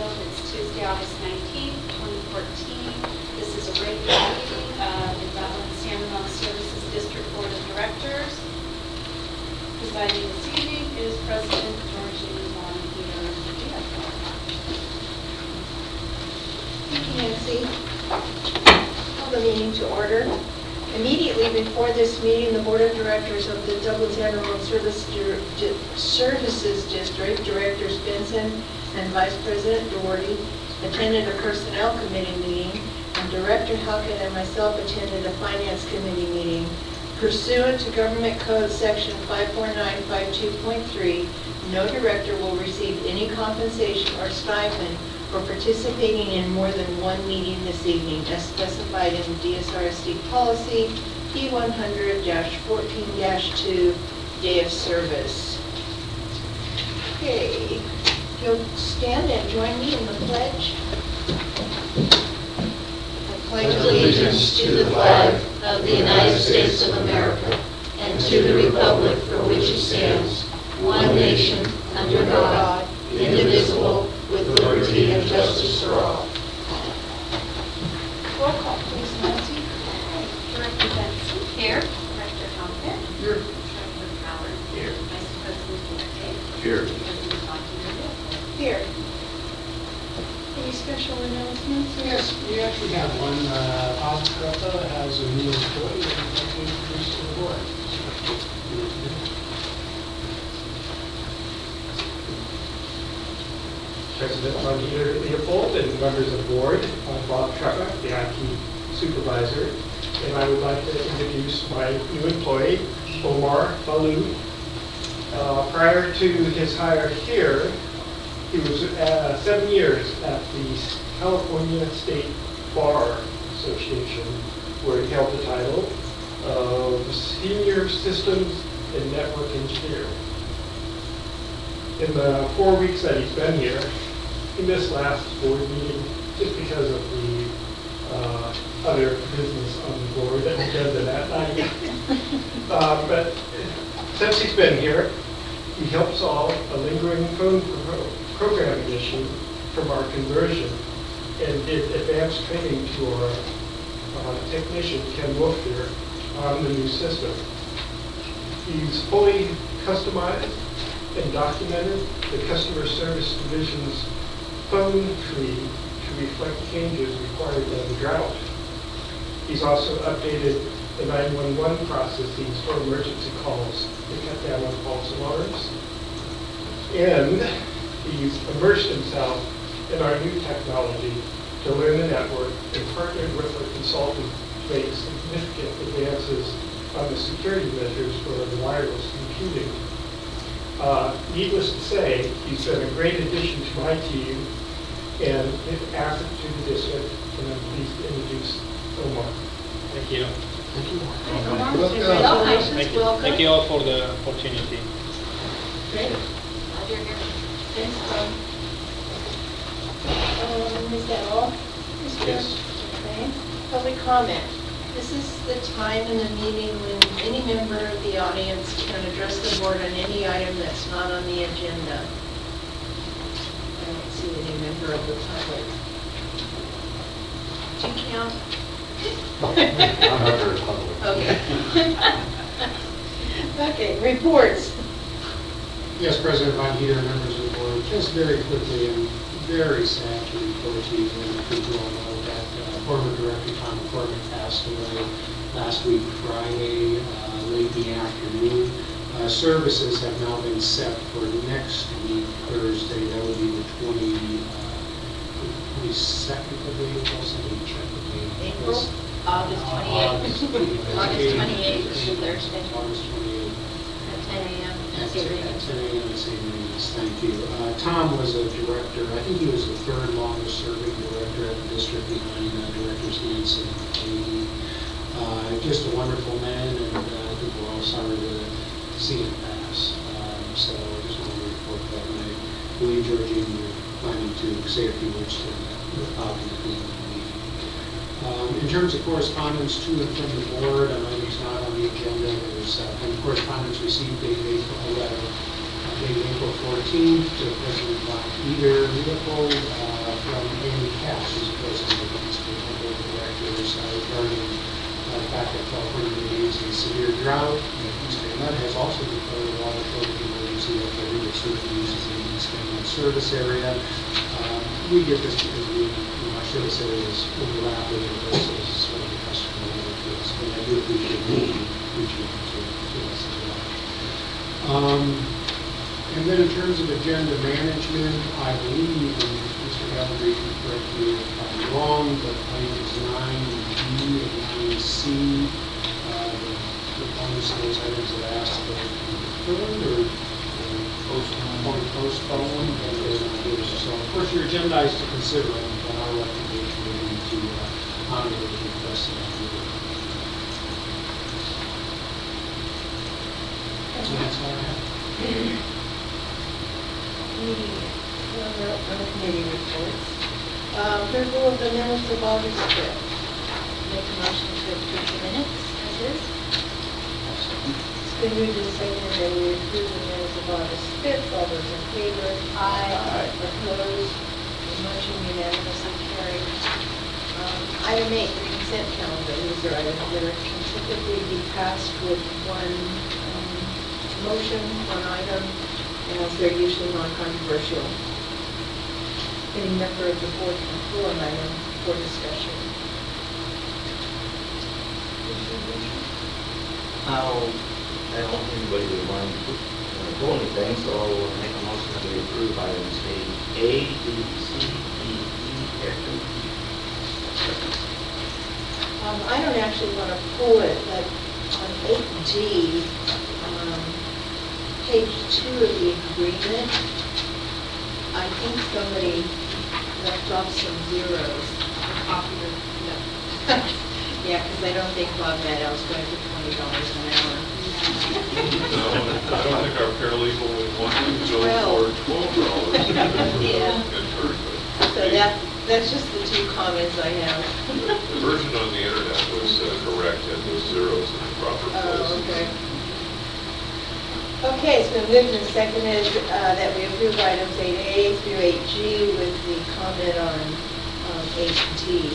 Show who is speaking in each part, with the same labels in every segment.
Speaker 1: It's Tuesday, August 19th, 2014. This is a regular meeting of the Dublin San Ramon Services District Board of Directors. Presiding this evening is President Georgie Von Peter.
Speaker 2: Thank you, Nancy. Call the meeting to order. Immediately before this meeting, the Board of Directors of the Dublin San Ramon Services District, Directors Benson and Vice President Doherty, attended a Personnel Committee meeting, and Director Halkett and myself attended a Finance Committee meeting. Pursuant to Government Code Section 54952.3, no director will receive any compensation or stipend for participating in more than one meeting this evening, as specified in DSRSD Policy P100-14-2, Day of Service. Okay, you'll stand and join me in the pledge. I
Speaker 3: pledge allegiance to the flag of the United States of America and to the republic for which it stands, one nation, under God, indivisible, with liberty and justice for all.
Speaker 2: Roll call, please, Nancy.
Speaker 1: Director Benson. Here. Director Halkett.
Speaker 3: Here.
Speaker 1: Treasurer Howard.
Speaker 3: Here.
Speaker 1: Vice President Doherty.
Speaker 3: Here.
Speaker 1: President Von Peter.
Speaker 2: Here. Any special announcements?
Speaker 4: Yes, we actually have one. Bob Scarpa has a new employee that he'd like to introduce to the board. President Von Peter Leopold and members of the board, I'm Bob Scarpa, the IT supervisor, and I would like to introduce my new employee, Omar Balou. Prior to his hire here, he was 7 years at the California State Bar Association, where he held the title of Senior Systems and Network Engineer. In the 4 weeks that he's been here, he missed last board meeting just because of the other business on the board that was done that night. But since he's been here, he helped solve a lingering phone programming issue from our conversion and did advanced training to our technician, Ken Wolfier, on the new system. He's fully customized and documented the customer service division's phone tree to reflect changes required by the drought. He's also updated the 911 processes for emergency calls to cut down on false alarms. And he's immersed himself in our new technology to learn the network and partnered with a consultant to make significant advances on the security measures for the wireless computing. Needless to say, he's been a great addition to my team and an asset to the district, and I'm pleased to introduce Omar.
Speaker 5: Thank you.
Speaker 4: Thank you.
Speaker 2: Omar,
Speaker 5: Thank
Speaker 2: congratulations,
Speaker 5: you.
Speaker 2: welcome.
Speaker 5: Thank you all for the opportunity.
Speaker 2: Great.
Speaker 1: Glad you're here.
Speaker 2: Thanks, Bob. Is that all?
Speaker 5: Yes.
Speaker 2: Okay. Public comment. This is the time in the meeting when any member of the audience can address the board on any item that's not on the agenda. I don't see any member of the public. Do you count? Okay. Okay, reports.
Speaker 4: Yes, President Von Peter and members of the board, just very quickly and very sad to report to you, and I think you all know that former Director Tom Corbett passed away last week Friday, late in the afternoon. Services have now been set for next week, Thursday. That would be the 22nd of April. Somebody check the date.
Speaker 2: April?
Speaker 1: August 28th. August 28th is Thursday
Speaker 4: August 28th.
Speaker 1: at 10 a.m.
Speaker 4: At
Speaker 3: Sarinas.
Speaker 6: Sarinas, thank you. Tom was a director, I think he was the third longest serving director at the district behind Directors Hanson and Katie. Just a wonderful man, and I think we're all sorry to see him pass. So I just wanted to report that, and I believe, Georgine, you're planning to say a few words to the public at the end of the meeting. In terms of correspondence to and from the board, on items not on the agenda, there's been correspondence received dated dated April 14th to President Peter Leopold from Amy Cass, who's the president of the Eastern Board of Directors, regarding the fact that California remains in severe drought. East Bay Med has also declared a water shortage emergency at the river service uses in the East Bay Med service area. We get this because our service area is overlapping, and this is sort of a customer level to us, but I do appreciate you reaching out to us as well. And then in terms of agenda management, I believe, and Mr. Gallagher, you can correct me if I'm wrong, but items 9B and 9C, the proponents of those items have asked that they be deferred or postponed. So of course you're agendized to consider them, but our recommendation would be to honor those requests. So that's all I have.
Speaker 2: Committee reports. Approval of the minutes of August 5th.
Speaker 3: Make a motion to approve the minutes as is.
Speaker 2: It's been moved and seconded that we approve the minutes of August 5th. All those in favor?
Speaker 3: Aye.
Speaker 2: Opposed? The motion unanimously carried. Item 8, the consent calendar. These are items that can typically be passed with one motion, one item, and they're usually non-controversial. Any member of the board can pull an item for discussion.
Speaker 7: I don't think anybody would want to pull anything, so I'll make a motion that we approve items A, B, C, D, E, F, and G.
Speaker 2: I don't actually want to pull it, but on 8G, page 2 of the agreement, I think somebody left off some zeros. No. Yeah, because I don't think Bob Meadows going to $20 an hour.
Speaker 8: No, I don't think our paralegal would want to go
Speaker 2: Well.
Speaker 8: for $12.
Speaker 2: Yeah.
Speaker 8: Good.
Speaker 2: So that's just the two comments I have.
Speaker 8: The version on the internet was correct, and those zeros in the proper place.
Speaker 2: Oh, okay. Okay, it's been moved and seconded that we approve items 8A through 8G with the comment on 8D.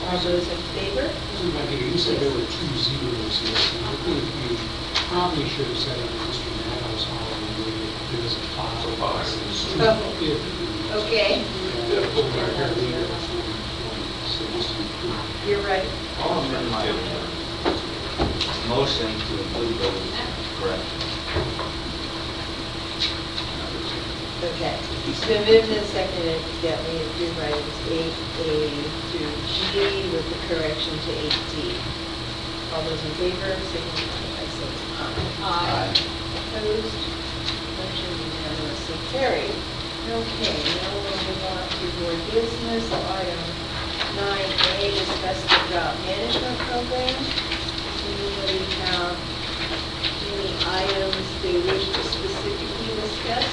Speaker 2: All those in favor?
Speaker 6: You said there were 2 zeros here. I think you probably should have said it in Mr. Meadows' holiday, there was a 5.
Speaker 8: A 5.
Speaker 2: Oh, okay. You're right.
Speaker 7: I'll amend my motion to include those corrections.
Speaker 2: Okay. It's been moved and seconded that we approve items 8A through G with the correction to 8D. All those in favor, signify by saying aye.
Speaker 3: Aye.
Speaker 2: Opposed? Motion unanimously carried. Okay, now we'll move on to board business. Item 9A, discuss the drought management program. Does anybody have any items they wish to specifically discuss?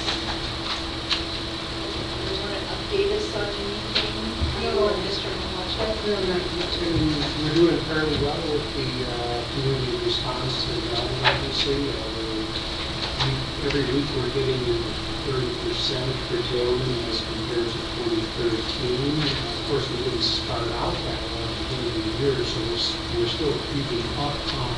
Speaker 2: Do you want to update us on anything? You or Mr. Malachek?
Speaker 6: We're doing fairly well with the community response to the drought emergency. Every week we're getting 30% curtailment as compared to 2013. Of course, we didn't start out that well at the beginning of the year, so we're still creeping up on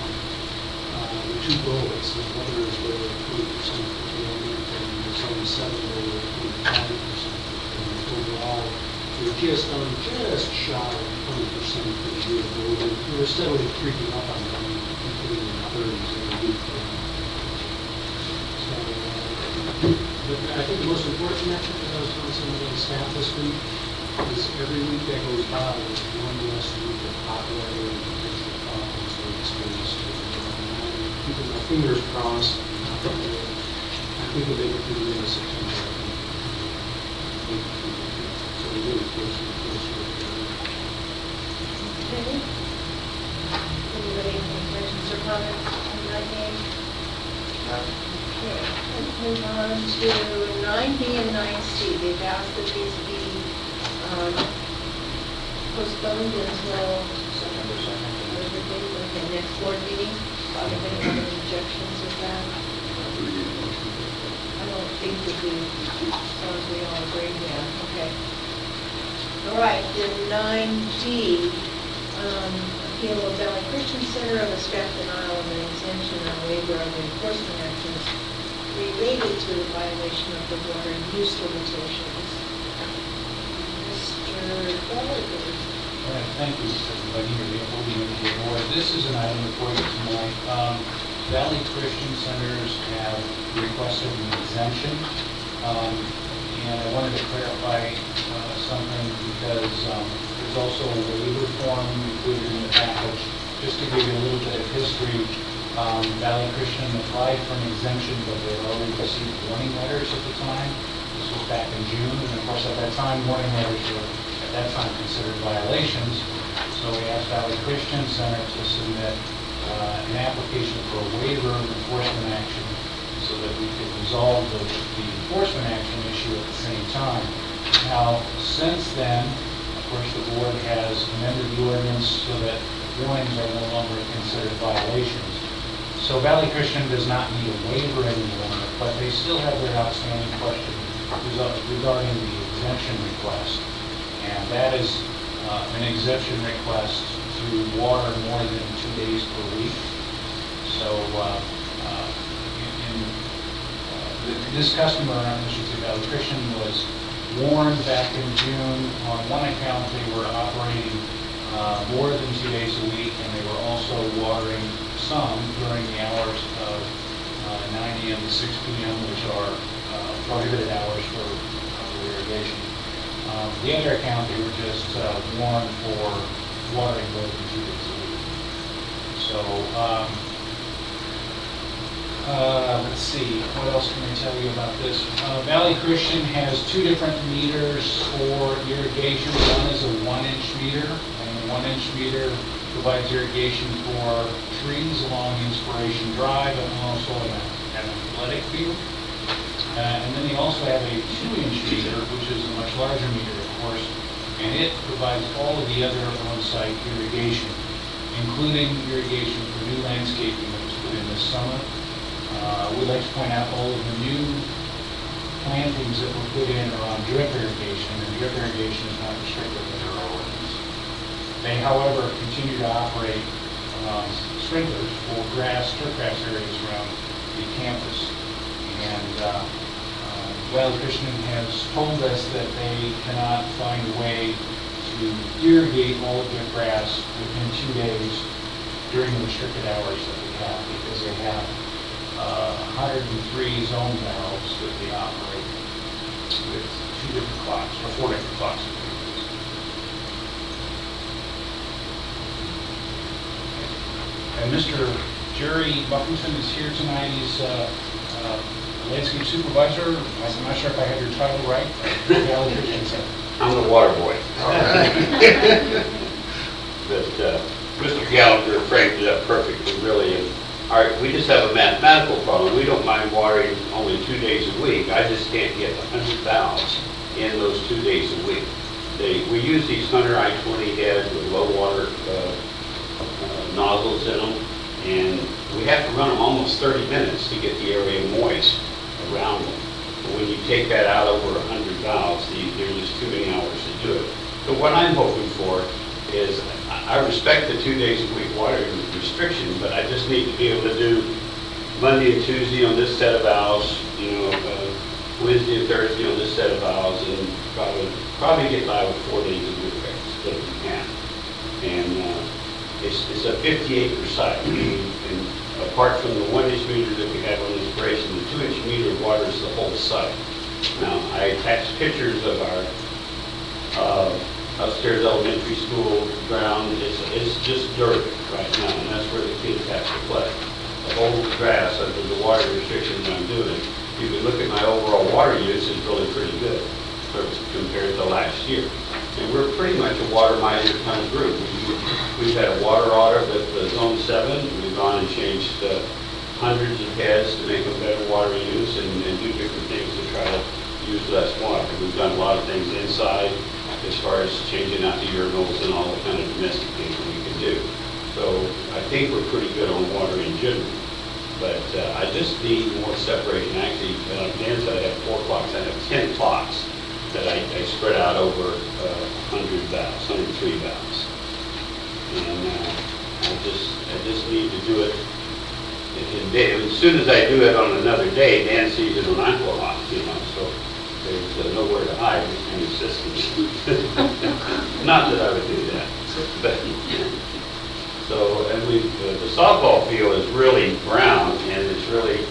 Speaker 6: the 2 goals. The other is over 20% curtailment, and there's only 7 over 25% curtailment. Overall, we're just shy of 20% for the year. We're steadily creeping up on them, including in the 30s every week. But I think the most important metric that I was telling some of the staff this week is every week that goes by, there's one less week of hot weather and potential problems we're exposed to. Keeping my fingers crossed, we can make it through the end of September. I think. So we really close to
Speaker 2: Okay. Anybody have any questions or comments on that name? Okay, let's move on to 9B and 9C. They've asked that these be postponed until
Speaker 9: September 2nd.
Speaker 2: whatever date, okay, next board meeting. Anybody have any objections with that? I don't think we do, as long as we all agree, yeah, okay. All right, then 9G, appeal of Valley Christian Center of a staff denial of an exemption or waiver of enforcement actions related to the violation of the water use limitations. Mr. Gallagher.
Speaker 10: All right, thank you, everybody, holding it to the board. This is an item before you tonight. Valley Christian Centers have requested an exemption, and I wanted to clarify something because there's also a waiver form included in the package. Just to give you a little bit of history, Valley Christian applied for an exemption, but they had already received warning letters at the time. This was back in June, and of course at that time, warning letters were at that time considered violations. So we asked Valley Christian Center to submit an application for a waiver of enforcement action so that we could resolve the enforcement action issue at the same time. Now, since then, of course, the board has amended the ordinance so that warnings are no longer considered violations. So Valley Christian does not need a waiver anymore, but they still have their outstanding question regarding the exemption request. And that is an exemption request to water more than 2 days per week. So this customer, I should say Valley Christian, was warned back in June. On one account, they were operating more than 2 days a week, and they were also watering some during the hours of 9 a.m. to 6 p.m., which are prohibited hours for irrigation. The other account, they were just warned for watering more than 2 days a week. So, let's see, what else can I tell you about this? Valley Christian has 2 different meters for irrigation. One is a 1-inch meter, and the 1-inch meter provides irrigation for trees along Inspiration Drive and also an athletic field. And then they also have a 2-inch meter, which is a much larger meter, of course, and it provides all of the other on-site irrigation, including irrigation for new landscaping that was put in this summer. We'd like to point out all of the new plantings that were put in are on drip irrigation, and drip irrigation is not restricted under our ordinance. They, however, continue to operate sprinklers for turf grass areas around the campus. And Valley Christian has told us that they cannot find a way to irrigate all of their grass within 2 days during the restricted hours that we have, because they have 103 zone valves that they operate with 2 different clocks, or 4 different clocks. And Mr. Jerry Buffington is here tonight. He's landscape supervisor. I'm not sure if I have your title right. Valley Christian Center.
Speaker 11: I'm the water boy. But Mr. Gallagher framed it up perfectly, really. And we just have a mathematical problem. We don't mind watering only 2 days a week. I just can't get 100 valves in those 2 days a week. We use these Hunter I-20 heads with low water nozzles in them, and we have to run them almost 30 minutes to get the area moist around them. But when you take that out over 100 valves, there's just too many hours to do it. So what I'm hoping for is, I respect the 2 days a week watering restriction, but I just need to be able to do Monday and Tuesday on this set of valves, Wednesday and Thursday on this set of valves, and probably get by with 4 days a week if we can. And it's a 50-acre site, and apart from the 1-inch meter that we have on Inspiration, the 2-inch meter waters the whole site. Now, I attached pictures of our upstairs elementary school ground. It's just dirt right now, and that's where the kids have to play. The whole grass under the water restrictions I'm doing you could look at my overall water use, it's really pretty good compared to last year. And we're pretty much a water miser kind of group. We've had a water audit with the Zone 7. We've gone and changed hundreds of heads to make them better water use and do different things to try to use less water. We've done a lot of things inside as far as changing out the urinals and all the kind of domestic things that we can do. So I think we're pretty good on water in general. But I just need more separation. Actually, Dan said I have 4 clocks. I have 10 clocks that I spread out over 100 valves, 103 valves. And I just need to do it in day. As soon as I do it on another day, Dan sees it when I go off, so there's nowhere to hide in the system. Not that I would do that, but, so, and the softball field is really brown, and it's really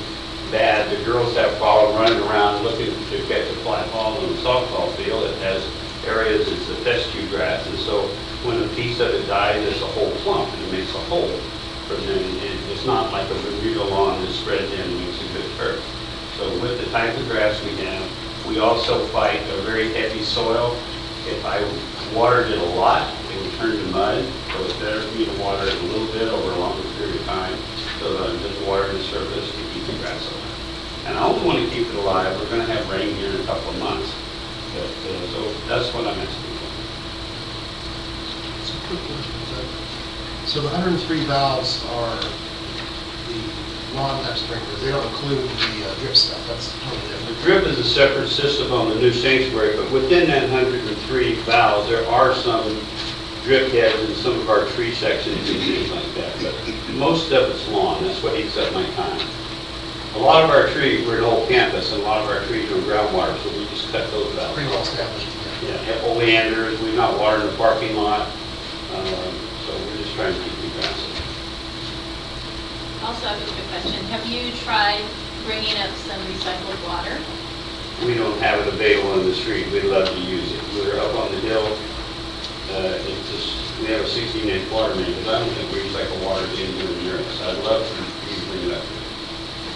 Speaker 11: bad. The girls have problem running around looking to catch a fly ball in the softball field. It has areas, it's a fescue grass, and so when a piece of it dies, it's a whole clump, and it makes a hole. It's not like a Bermuda lawn that spreads in and makes a good turf. So with the type of grass we have, we also fight a very heavy soil. If I watered it a lot, it would turn to mud, so it's better for me to water it a little bit over a longer period of time, so that I'm just watering the surface to keep the grass alive. And I only want to keep it alive. We're going to have rain here in a couple of months, but so that's what I'm asking for.
Speaker 9: It's a quick question. So the 103 valves are the lawn type sprinklers. They don't include the drip stuff. That's totally different.
Speaker 11: The drip is a separate system on the new sanctuary, but within that 103 valves, there are some drip heads in some of our tree sections and things like that. But most of it's lawn. That's what eats up my time. A lot of our trees, we're an old campus, and a lot of our trees are groundwater, so we just cut those valves.
Speaker 9: Pretty well established.
Speaker 11: Yeah, oleanders, we're not watering the parking lot, so we're just trying to keep the grass alive.
Speaker 3: Also, I have a quick question. Have you tried bringing up some recycled water?
Speaker 11: We don't have it available in the street. We'd love to use it. We're up on the hill. It's just, we have a 16-inch water main, because I don't think we recycle water anywhere near us. I'd love for you to bring it up.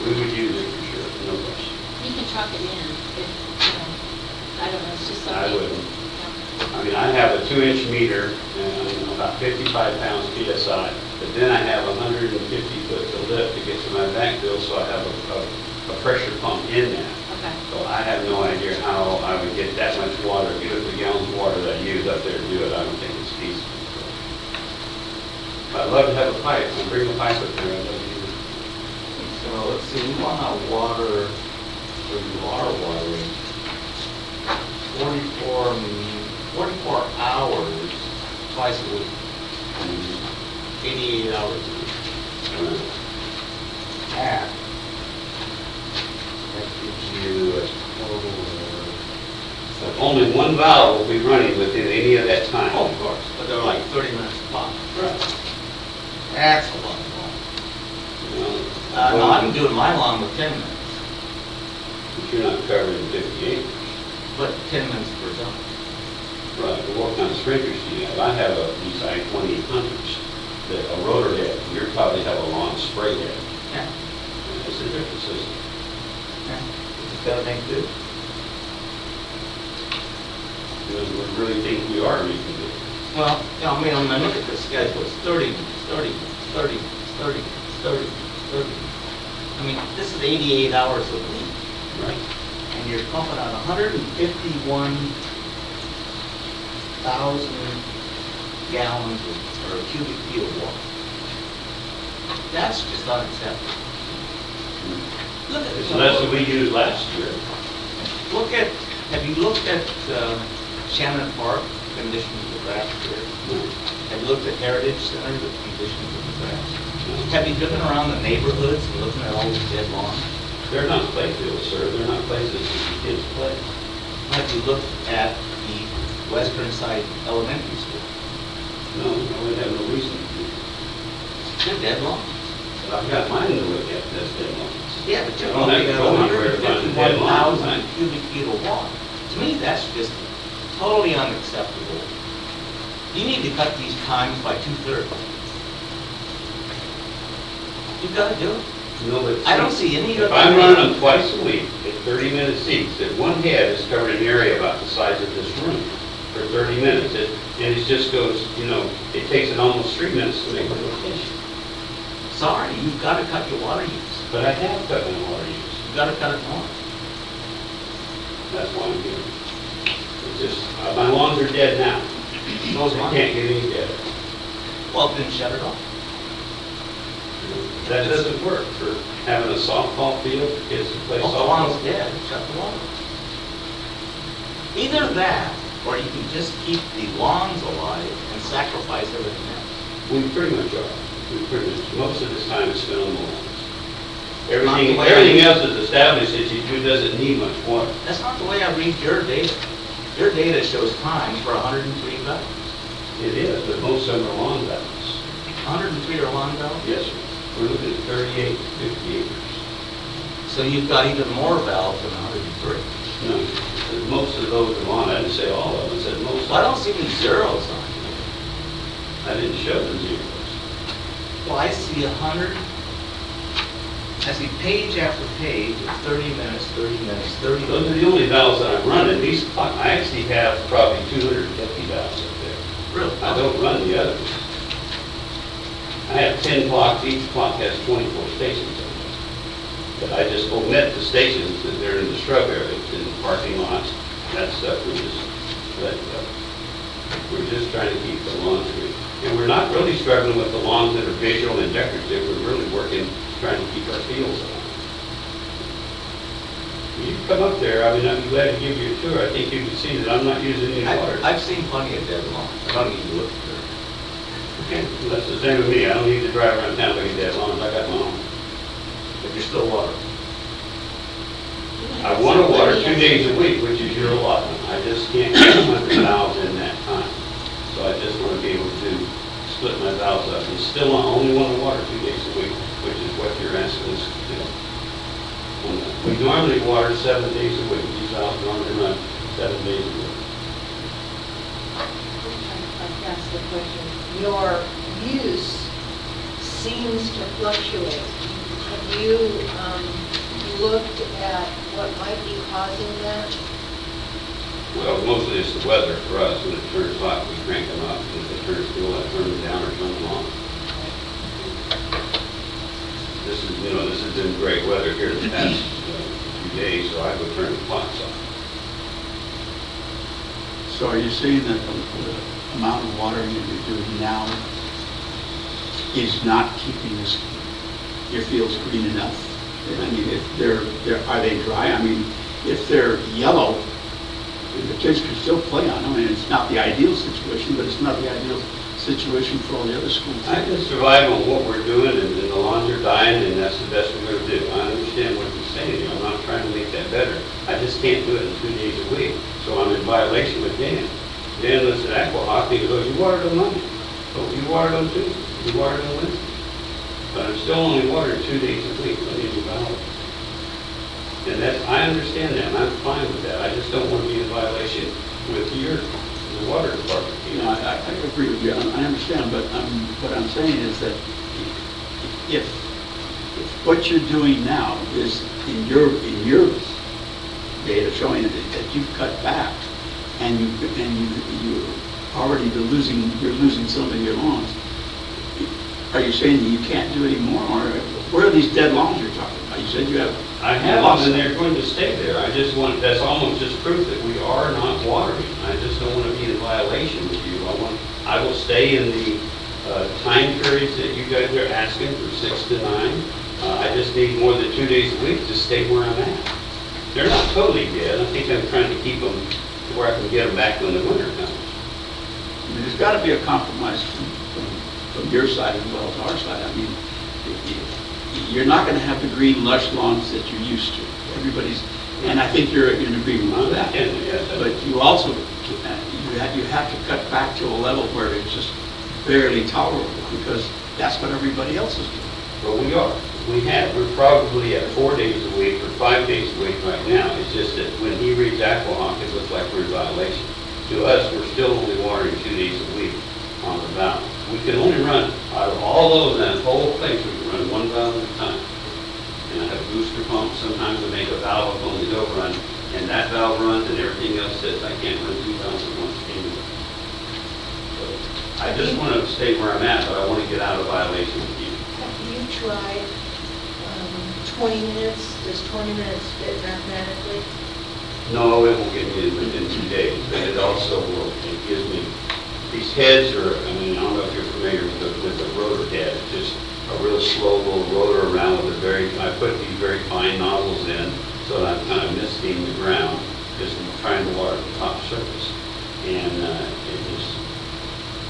Speaker 11: We would use it for sure, no question.
Speaker 3: You can truck it in if, I don't know, it's just something.
Speaker 11: I wouldn't. I mean, I have a 2-inch meter, and about 55 pounds PSI, but then I have 150 foot to lift to get to my backfill, so I have a pressure pump in there.
Speaker 3: Okay.
Speaker 11: So I have no idea how I would get that much water, get the gallons of water that I use up there to do it. I don't think it's feasible. I'd love to have a pipe. I'll bring a pipe up there. I'd love to use it.
Speaker 7: So let's see, we want to water, or you are watering 44 hours twice a week. 88 hours a week. That gives you a total of...
Speaker 11: Only one valve will be running within any of that time.
Speaker 7: Oh, of course, but they're like 30 minutes apart.
Speaker 11: Right.
Speaker 7: That's a lot of water. No, I'm doing my lawn with 10 minutes,
Speaker 11: But you're not covering 58.
Speaker 7: but 10 minutes per zone.
Speaker 11: Right, but what kind of sprinklers do you have? I have these I-2800s, a rotor head. You probably have a lawn spray head.
Speaker 7: Yeah.
Speaker 11: It's a different system.
Speaker 7: Yeah. Just gotta make do.
Speaker 11: We really think we are making it.
Speaker 7: Well, I mean, when I look at the schedule, it's 30 minutes, 30 minutes, 30 minutes, 30 minutes, 30 minutes, 30 minutes. I mean, this is 88 hours a week,
Speaker 11: Right.
Speaker 7: and you're pumping out 151,000 gallons or cubic feet of water. That's just unacceptable. Look at
Speaker 11: It's less than we used last year.
Speaker 7: Have you looked at Shannon Park, conditions of the grass there? Have you looked at Heritage Center, the conditions of the grass? Have you driven around the neighborhoods and looking at all these dead lawns?
Speaker 11: They're not play fields, sir. They're not places that the kids play.
Speaker 7: Have you looked at the western side elementary school?
Speaker 11: No, I would have no reason to do that.
Speaker 7: They're dead lawns.
Speaker 11: But I've got mine to look at, that's dead lawns.
Speaker 7: Yeah, but you're
Speaker 11: I don't have
Speaker 7: looking
Speaker 11: to
Speaker 7: at
Speaker 11: go anywhere to find a dead lawn,
Speaker 7: 151,000
Speaker 11: right?
Speaker 7: cubic feet of water. To me, that's just totally unacceptable. You need to cut these times by 2/3. You've got to do it.
Speaker 11: No, but
Speaker 7: I don't see any
Speaker 11: if
Speaker 7: other.
Speaker 11: I'm running them twice a week at 30-minute seats, that one head is covering an area about the size of this room for 30 minutes. And it just goes, you know, it takes it almost 3 minutes to make a rotation.
Speaker 7: Sorry, you've got to cut your water use.
Speaker 11: But I have cut my water use.
Speaker 7: You've got to cut it more.
Speaker 11: That's why I'm here. It's just, my lawns are dead now.
Speaker 7: Those
Speaker 11: I
Speaker 7: lawns-
Speaker 11: can't get any deader.
Speaker 7: Well, then shut it off.
Speaker 11: That doesn't work for having a softball field for kids to play
Speaker 7: If the lawn's
Speaker 11: softball.
Speaker 7: dead, shut the water off. Either that, or you can just keep the lawns alive and sacrifice everything else.
Speaker 11: We pretty much are. We pretty much, most of this time is spent on the lawns.
Speaker 7: Not the
Speaker 11: Everything,
Speaker 7: way
Speaker 11: everything
Speaker 7: I-
Speaker 11: else is established that you doesn't need much water.
Speaker 7: That's not the way I read your data. Your data shows times for 103 valves.
Speaker 11: It is, but most of them are lawn valves.
Speaker 7: 103 are lawn valves?
Speaker 11: Yes, sir. We're looking at 38, 50 acres.
Speaker 7: So you've got even more valves than 103.
Speaker 11: No, because most of those are lawn. I didn't say all of them, I said most.
Speaker 7: Well, I don't see any zeros on here.
Speaker 11: I didn't show the zeros.
Speaker 7: Well, I see 100, I see page after page of 30 minutes, 30 minutes, 30
Speaker 11: Those are
Speaker 7: minutes.
Speaker 11: the only valves that I'm running. These, I actually have probably 250 valves up there.
Speaker 7: Really?
Speaker 11: I don't run the others. I have 10 clocks, each clock has 24 stations on it. But I just omit the stations that they're in the shrub areas, in the parking lots, that stuff, we just let go. We're just trying to keep the lawns green. And we're not really struggling with the lawns that are visual and decorative, we're really working, trying to keep our fields on. You come up there, I mean, I'd be glad to give you a tour, I think you can see that I'm not using any water.
Speaker 7: I've seen plenty of dead lawns. I don't need to look at them.
Speaker 11: Okay, well, that's the same with me. I don't need to drive around town looking at that lawn. I got my own.
Speaker 7: But you're still watering.
Speaker 11: I want to water 2 days a week, which is your allotment. I just can't get 100 valves in that time. So I just want to be able to split my valves up and still only want to water 2 days a week, which is what you're asking us to do. We normally water 7 days a week. These valves normally run 7 days a week.
Speaker 2: I've asked the question. Your use seems to fluctuate. Have you looked at what might be causing that?
Speaker 11: Well, mostly it's the weather for us. When it turns hot, we crank them up. If it turns cool, I turn them down or turn them on. This is, you know, this has been great weather here the past few days, so I would turn the clocks off.
Speaker 12: So are you saying that the amount of watering that you're doing now is not keeping your fields green enough? I mean, if are they dry? I mean, if they're yellow, the kids can still play on them, and it's not the ideal situation, but it's not the ideal situation for all the other schools.
Speaker 11: I can survive on what we're doing, and the lawns are dying, and that's the best we're going to do. I understand what you're saying. I'm not trying to make that better. I just can't do it in 2 days a week, so I'm in violation with Dan. Dan lives at Aquahawk, and he goes, you watered on Monday. Oh, you watered on Tuesday. You watered on Wednesday. But I'm still only watering 2 days a week. I need to valve. And that's, I understand that, and I'm fine with that. I just don't want to be in violation with the water department.
Speaker 12: You know, I agree with you, I understand, but what I'm saying is that if what you're doing now is in your data showing that you've cut back and you're already you're losing some of your lawns, are you saying that you can't do any more, or where are these dead lawns you're talking about? You said you have.
Speaker 11: I have them, and they're going to stay there. I just want, that's almost just proof that we are not watering. I just don't want to be in violation with you. I will stay in the time periods that you guys are asking for 6 to 9. I just need more than 2 days a week to stay where I'm at. They're not totally dead. I think I'm trying to keep them to where I can get them back when the winter comes.
Speaker 12: I mean, there's got to be a compromise from your side as well as our side. I mean, you're not going to have the green lush lawns that you're used to. Everybody's, and I think you're in agreement with that. But you also, you have to cut back to a level where it's just barely tolerable, because that's what everybody else is doing.
Speaker 11: Well, we are. We're probably at 4 days a week or 5 days a week right now. It's just that when he reads Aquahawk, it looks like we're in violation. To us, we're still only watering 2 days a week on the valve. We can only run, out of all those, that whole place, we can run 1 valve at a time. booster pump, sometimes I make a valve on the overrun, and that valve runs and everything else says I can't run 2,000 once anyway. So I just want to stay where I'm at, but I want to get out of violation with you.
Speaker 2: Have you tried 20 minutes? Does 20 minutes fit mathematically?
Speaker 11: No, it will get me in within 2 days, but it also will, it gives me, these heads are, I mean, I don't know if you're familiar with the rotor head, it's just a real slow little rotor around with a I put these very fine nozzles in, so that I'm kind of misting the ground, just trying to water the top surface. And it just,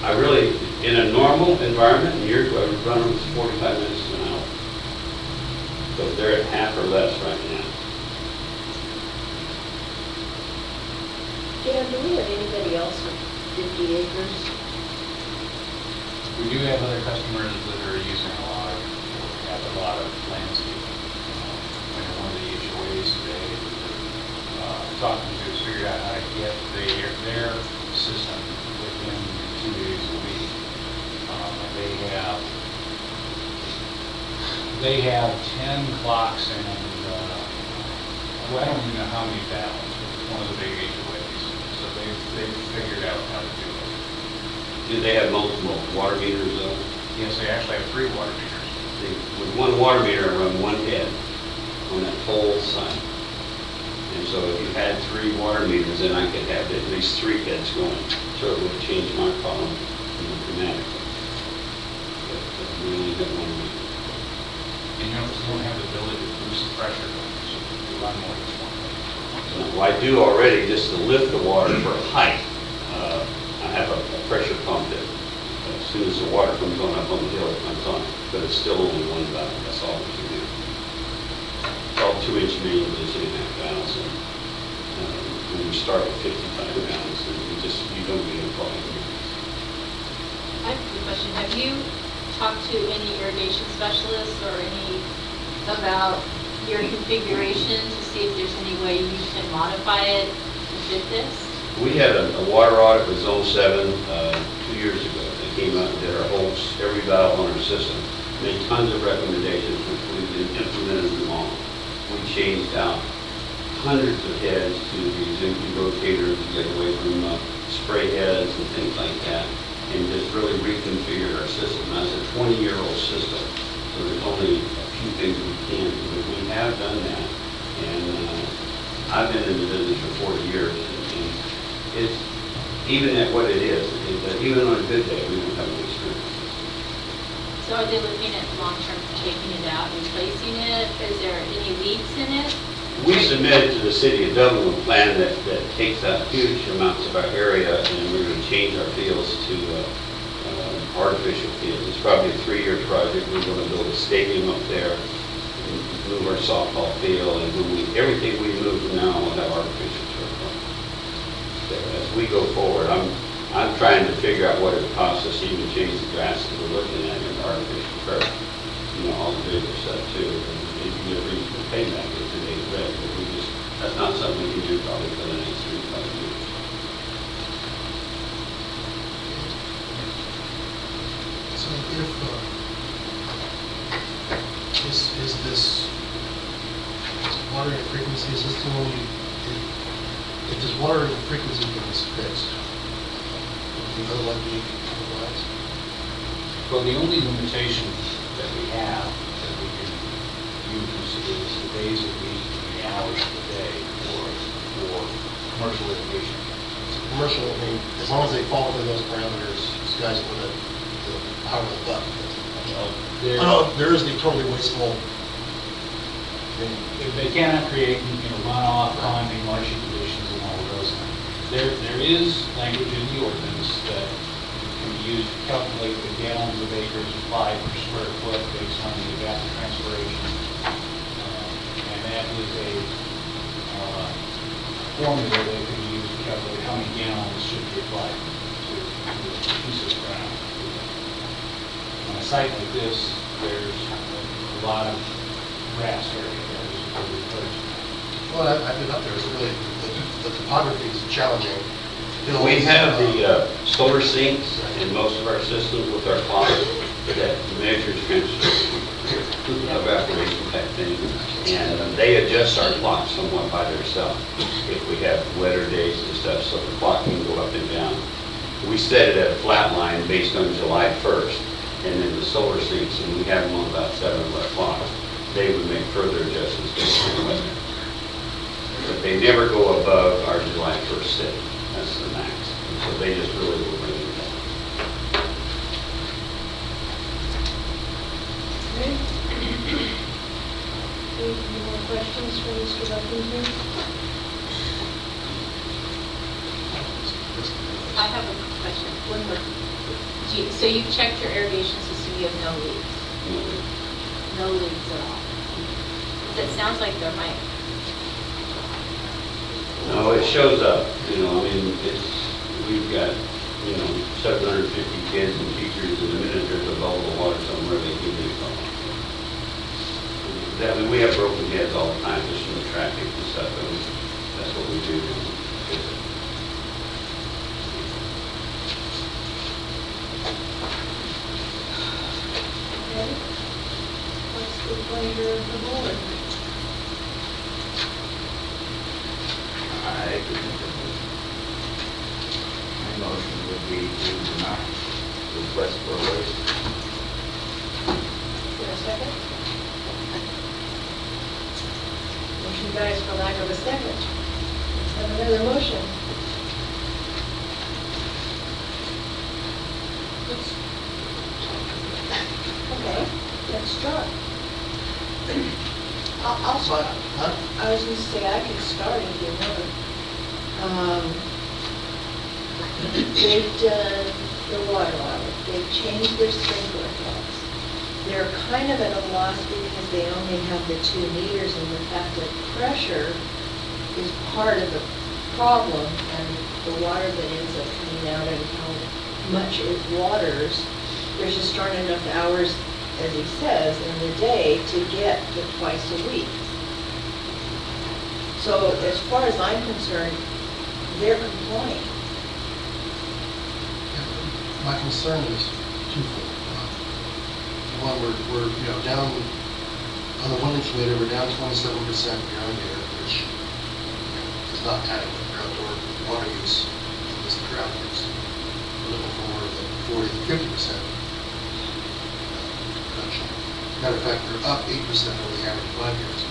Speaker 11: I really, in a normal environment, in years where I would run them 45 minutes to an hour. So they're at half or less right now.
Speaker 2: Dan, do we have anybody else with 50 acres?
Speaker 10: We do have other customers that are using a lot of, have a lot of landscape. One of the HOAs today, talking to, is figured out how to get their system within 2 days a week. And they have 10 clocks and, well, I don't even know how many valves, but it's one of the big HOAs. So they've figured out how to do it.
Speaker 11: Do they have multiple water meters though?
Speaker 10: Yes, they actually have 3 water meters.
Speaker 11: With one water meter, I run one head on that whole site. And so if you had 3 water meters, then I could have at least 3 heads going. So it would change my problem dramatically. But we only have one meter.
Speaker 10: And you don't have the ability to boost the pressure, so you run more than one.
Speaker 11: Well, I do already, just to lift the water for height. I have a pressure pump that as soon as the water comes on up on the hill, it comes on. But it's still only one valve, that's all we can do. It's all 2-inch mains, just 8.5 valves. And when you start with 55 gallons, then you don't get a problem.
Speaker 3: I have a question. Have you talked to any irrigation specialists or any about your configuration to see if there's any way you can modify it to fit this?
Speaker 11: We had a water audit with Zone 7 2 years ago. They came out and did every valve on our system, made tons of recommendations, which we've implemented them all. We changed out hundreds of heads to these empty rotators to get away from spray heads and things like that, and just really reconfigured our system. Now, it's a 20-year-old system, so there's only a few things we can do, but we have done that. And I've been in the business for 40 years, and it's, even at what it is, even on a good day, we don't have an experienced system.
Speaker 3: So are they looking at long-term taking it out, replacing it? Is there any leaks in it?
Speaker 11: We submitted to the city of Dublin a plan that takes out huge amounts of our area, and we're going to change our fields to artificial fields. It's probably a 3-year project. We're going to build a stadium up there, move our softball field, and everything we move from now on will have artificial turf on. So as we go forward, I'm trying to figure out what it costs us to even change the grass that we're looking at in artificial turf. You know, all the bigger stuff too. And you get a reasonable payback in today's rate, but that's not something we can do probably for the next 3 to 5 years.
Speaker 9: So is this watering frequency, is this the only, if this watering frequency is fixed, would the other one be otherwise?
Speaker 10: Well, the only limitation that we have that we can use is the days of the week and the hours of the day for commercial irrigation.
Speaker 9: So commercial, I mean, as long as they fall within those parameters, these guys will put the power of the button. Oh, no, there is the totally wasteful.
Speaker 10: They cannot create, runoff, ponding, marshy conditions, and all of those things. There is language in the ordinance that can be used to calculate the gallons of acres applied per square foot based on the evapotranspiration. And that is a formula that can be used to calculate how many gallons should be applied to a piece of ground. On a site like this, there's a lot of grass area there.
Speaker 9: Well, I've been up there, it's really, the topography is challenging.
Speaker 11: We have the solar sinks in most of our systems with our clock that measures transpiration. evaporation type thing. And they adjust our clock somewhat by themselves if we have wetter days and stuff, so the clock can go up and down. We set it at a flat line based on July 1st, and then the solar sinks, and we have them on about 7 o'clock. They would make further adjustments based on weather. But they never go above our July 1st set. That's the max. And so they just really will bring it down.
Speaker 2: Okay. Any more questions for Mr. Buckingham?
Speaker 3: I have a question. One more. So you've checked your irrigation system, you have no leaks? No leaks at all? That sounds like there might.
Speaker 11: No, it shows up, I mean, we've got, 750 kids and teachers, and the minute there's a bubble of water somewhere, they can leak off. I mean, we have broken heads all the time, just from the traffic and stuff, and that's what we do.
Speaker 2: Okay. What's the pleasure of the board?
Speaker 7: My motion would be to deny the request for a raise.
Speaker 2: Is there a second? Motion dies for lack of a second. Let's have another motion. Okay, let's start. I'll start.
Speaker 9: Huh?
Speaker 2: I was going to say, I could start if you want. They've done the water audit, they've changed their sprinkler heads. They're kind of at a loss because they only have the 2 meters, and the fact that pressure is part of the problem, and the water that ends up coming out and how much it waters, there's just aren't enough hours, as he says, in the day to get to twice a week. So as far as I'm concerned, they're complying.
Speaker 9: My concern is twofold. One, we're down, on the 1-inch meter, we're down 27% year-on-year, which is not adequate for outdoor water use in this drought use. We're looking for more of the 40 to 50% reduction. Matter of fact, we're up 8% over the average 5 years.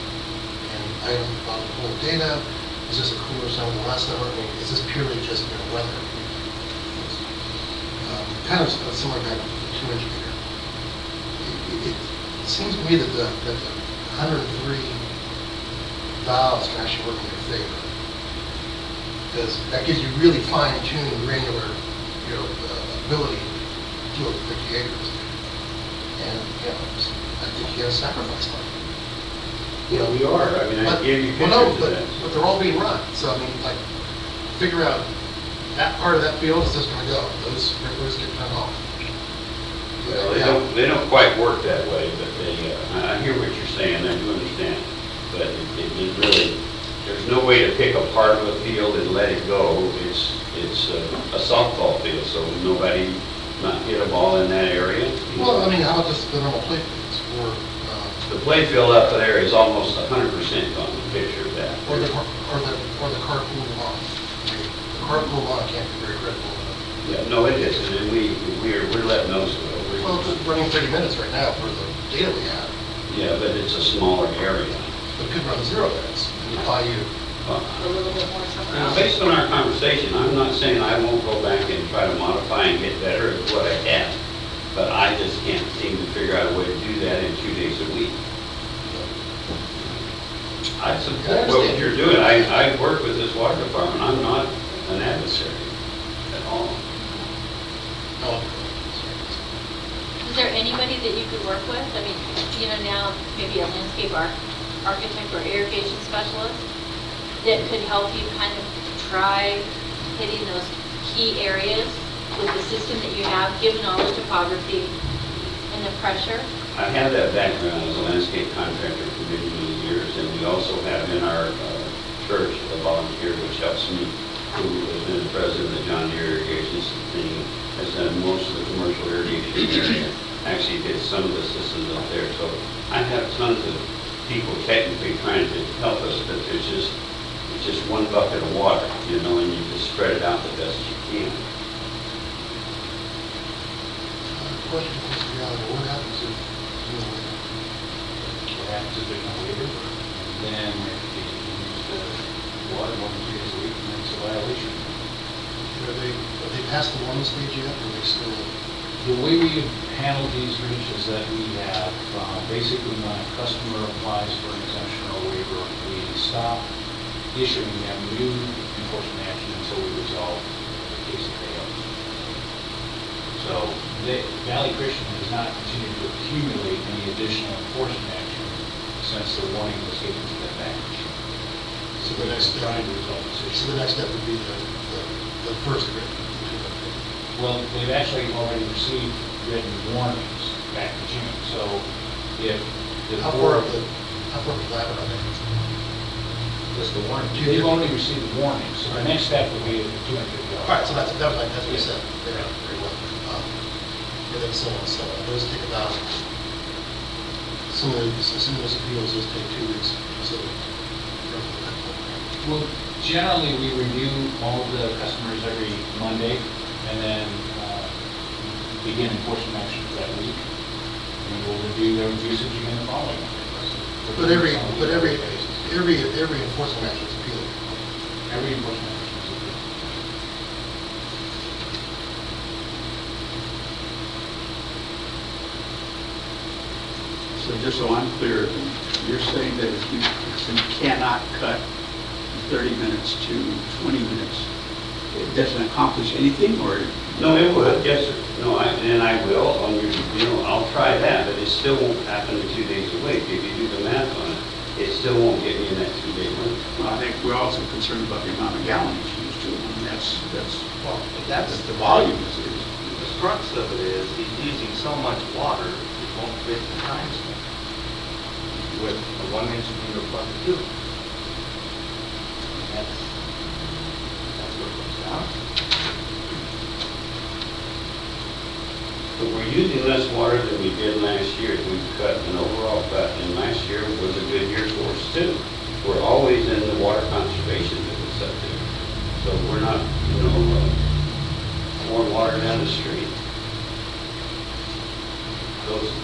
Speaker 9: And I don't want to pull data. Is this a cooler summer than last summer? I mean, is this purely just weather? Kind of a similar kind of 2-inch meter. It seems to me that the 103 valves can actually work in your favor, because that gives you really fine-tuned, granular, ability to deal with 50 acres. And I think you got to sacrifice money.
Speaker 11: Yeah, we are, I mean, I gave you
Speaker 9: Well,
Speaker 11: pictures
Speaker 9: no,
Speaker 11: of that.
Speaker 9: but they're all being run, so I mean, like, figure out that part of that field is just gonna go, those sprinklers get turned off.
Speaker 11: Well, they don't quite work that way, but I hear what you're saying, I do understand. But it really, there's no way to pick a part of a field and let it go. It's a softball field, so nobody not hit a ball in that area.
Speaker 9: Well, I mean, how about just the normal play fields, or,
Speaker 11: The play field up there is almost 100% gone, the picture of that.
Speaker 9: or the carpool lawn? The carpool lawn can't be very critical.
Speaker 11: Yeah, no, it isn't, and we're letting those go.
Speaker 9: Well, it's running 30 minutes right now for the data we have,
Speaker 11: Yeah, but it's a smaller area.
Speaker 9: but it could run 0 minutes, and buy you.
Speaker 3: A little bit more somewhere
Speaker 11: Now,
Speaker 3: else.
Speaker 11: based on our conversation, I'm not saying I won't go back and try to modify and get better at what I have, but I just can't seem to figure out a way to do that in 2 days a week. I support what you're doing. I work with this water department. I'm not an adversary at all.
Speaker 9: No.
Speaker 3: Is there anybody that you could work with? I mean, now maybe a landscape architect or irrigation specialist that could help you kind of try hitting those key areas with the system that you have, given all the topography and the pressure?
Speaker 11: I have that background as a landscape contractor for many, many years, and we also have in our church a volunteer which helps me, who has been the president of the John Deere Irrigation thing, has done most of the commercial irrigation area. actually did some of the systems up there. So I have tons of people technically trying to help us, but it's just one bucket of water, you know, and you just spread it out the best you can.
Speaker 9: Question, Mr. Gallagher, what happens if you know,
Speaker 10: What happens if there's no waiver? Then if you use the water more than 3 days a week, then it's a violation.
Speaker 9: have they passed the warning stage yet, or are they still?
Speaker 10: The way we handle these, Rich, is that we have, basically when a customer applies for an exemption or waiver, we stop issuing them new enforcement action until we resolve the case that they owe. So Valley Christian has not continued to accumulate any additional enforcement action since the warning was given to them back.
Speaker 9: So the next step,
Speaker 10: Trying to resolve this
Speaker 9: so
Speaker 10: issue.
Speaker 9: the next step would be the first written.
Speaker 10: Well, they've actually already received written warnings back in June, so if the
Speaker 9: How far
Speaker 10: board...
Speaker 9: up the ladder are they?
Speaker 10: Just the warning. They've only received the warning, so the next step would be $250.
Speaker 9: All right, so that's what you said. Very well. And then so on, so on. Those take about, some of those appeals, those take 2 weeks, so.
Speaker 10: Well, generally, we review all of the customers every Monday, and then begin enforcement action for that week. And we'll review their usage again the following Monday.
Speaker 9: But every enforcement action is appealed.
Speaker 10: Every enforcement action is approved.
Speaker 12: So just so I'm clear, you're saying that if you cannot cut 30 minutes to 20 minutes, it doesn't accomplish anything, or?
Speaker 11: No, it would, yes, sir. No, and I will, on your, you know, I'll try that, but it still won't happen in 2 days a week. If you do the math on it, it still won't get me in that 2-day limit.
Speaker 12: Well, I think we're also concerned about the amount of gallons used too, and that's,
Speaker 7: Well, that's
Speaker 12: the volume is.
Speaker 7: The crux of it is, he's using so much water, it won't fit the time spent with a 1-inch meter plug of fuel. That's what it comes down to.
Speaker 11: But we're using less water than we did last year. We've cut an overall cut, and last year was a good year for us too. We're always in the water conservation business up there. So we're not, you know, pouring water down the street.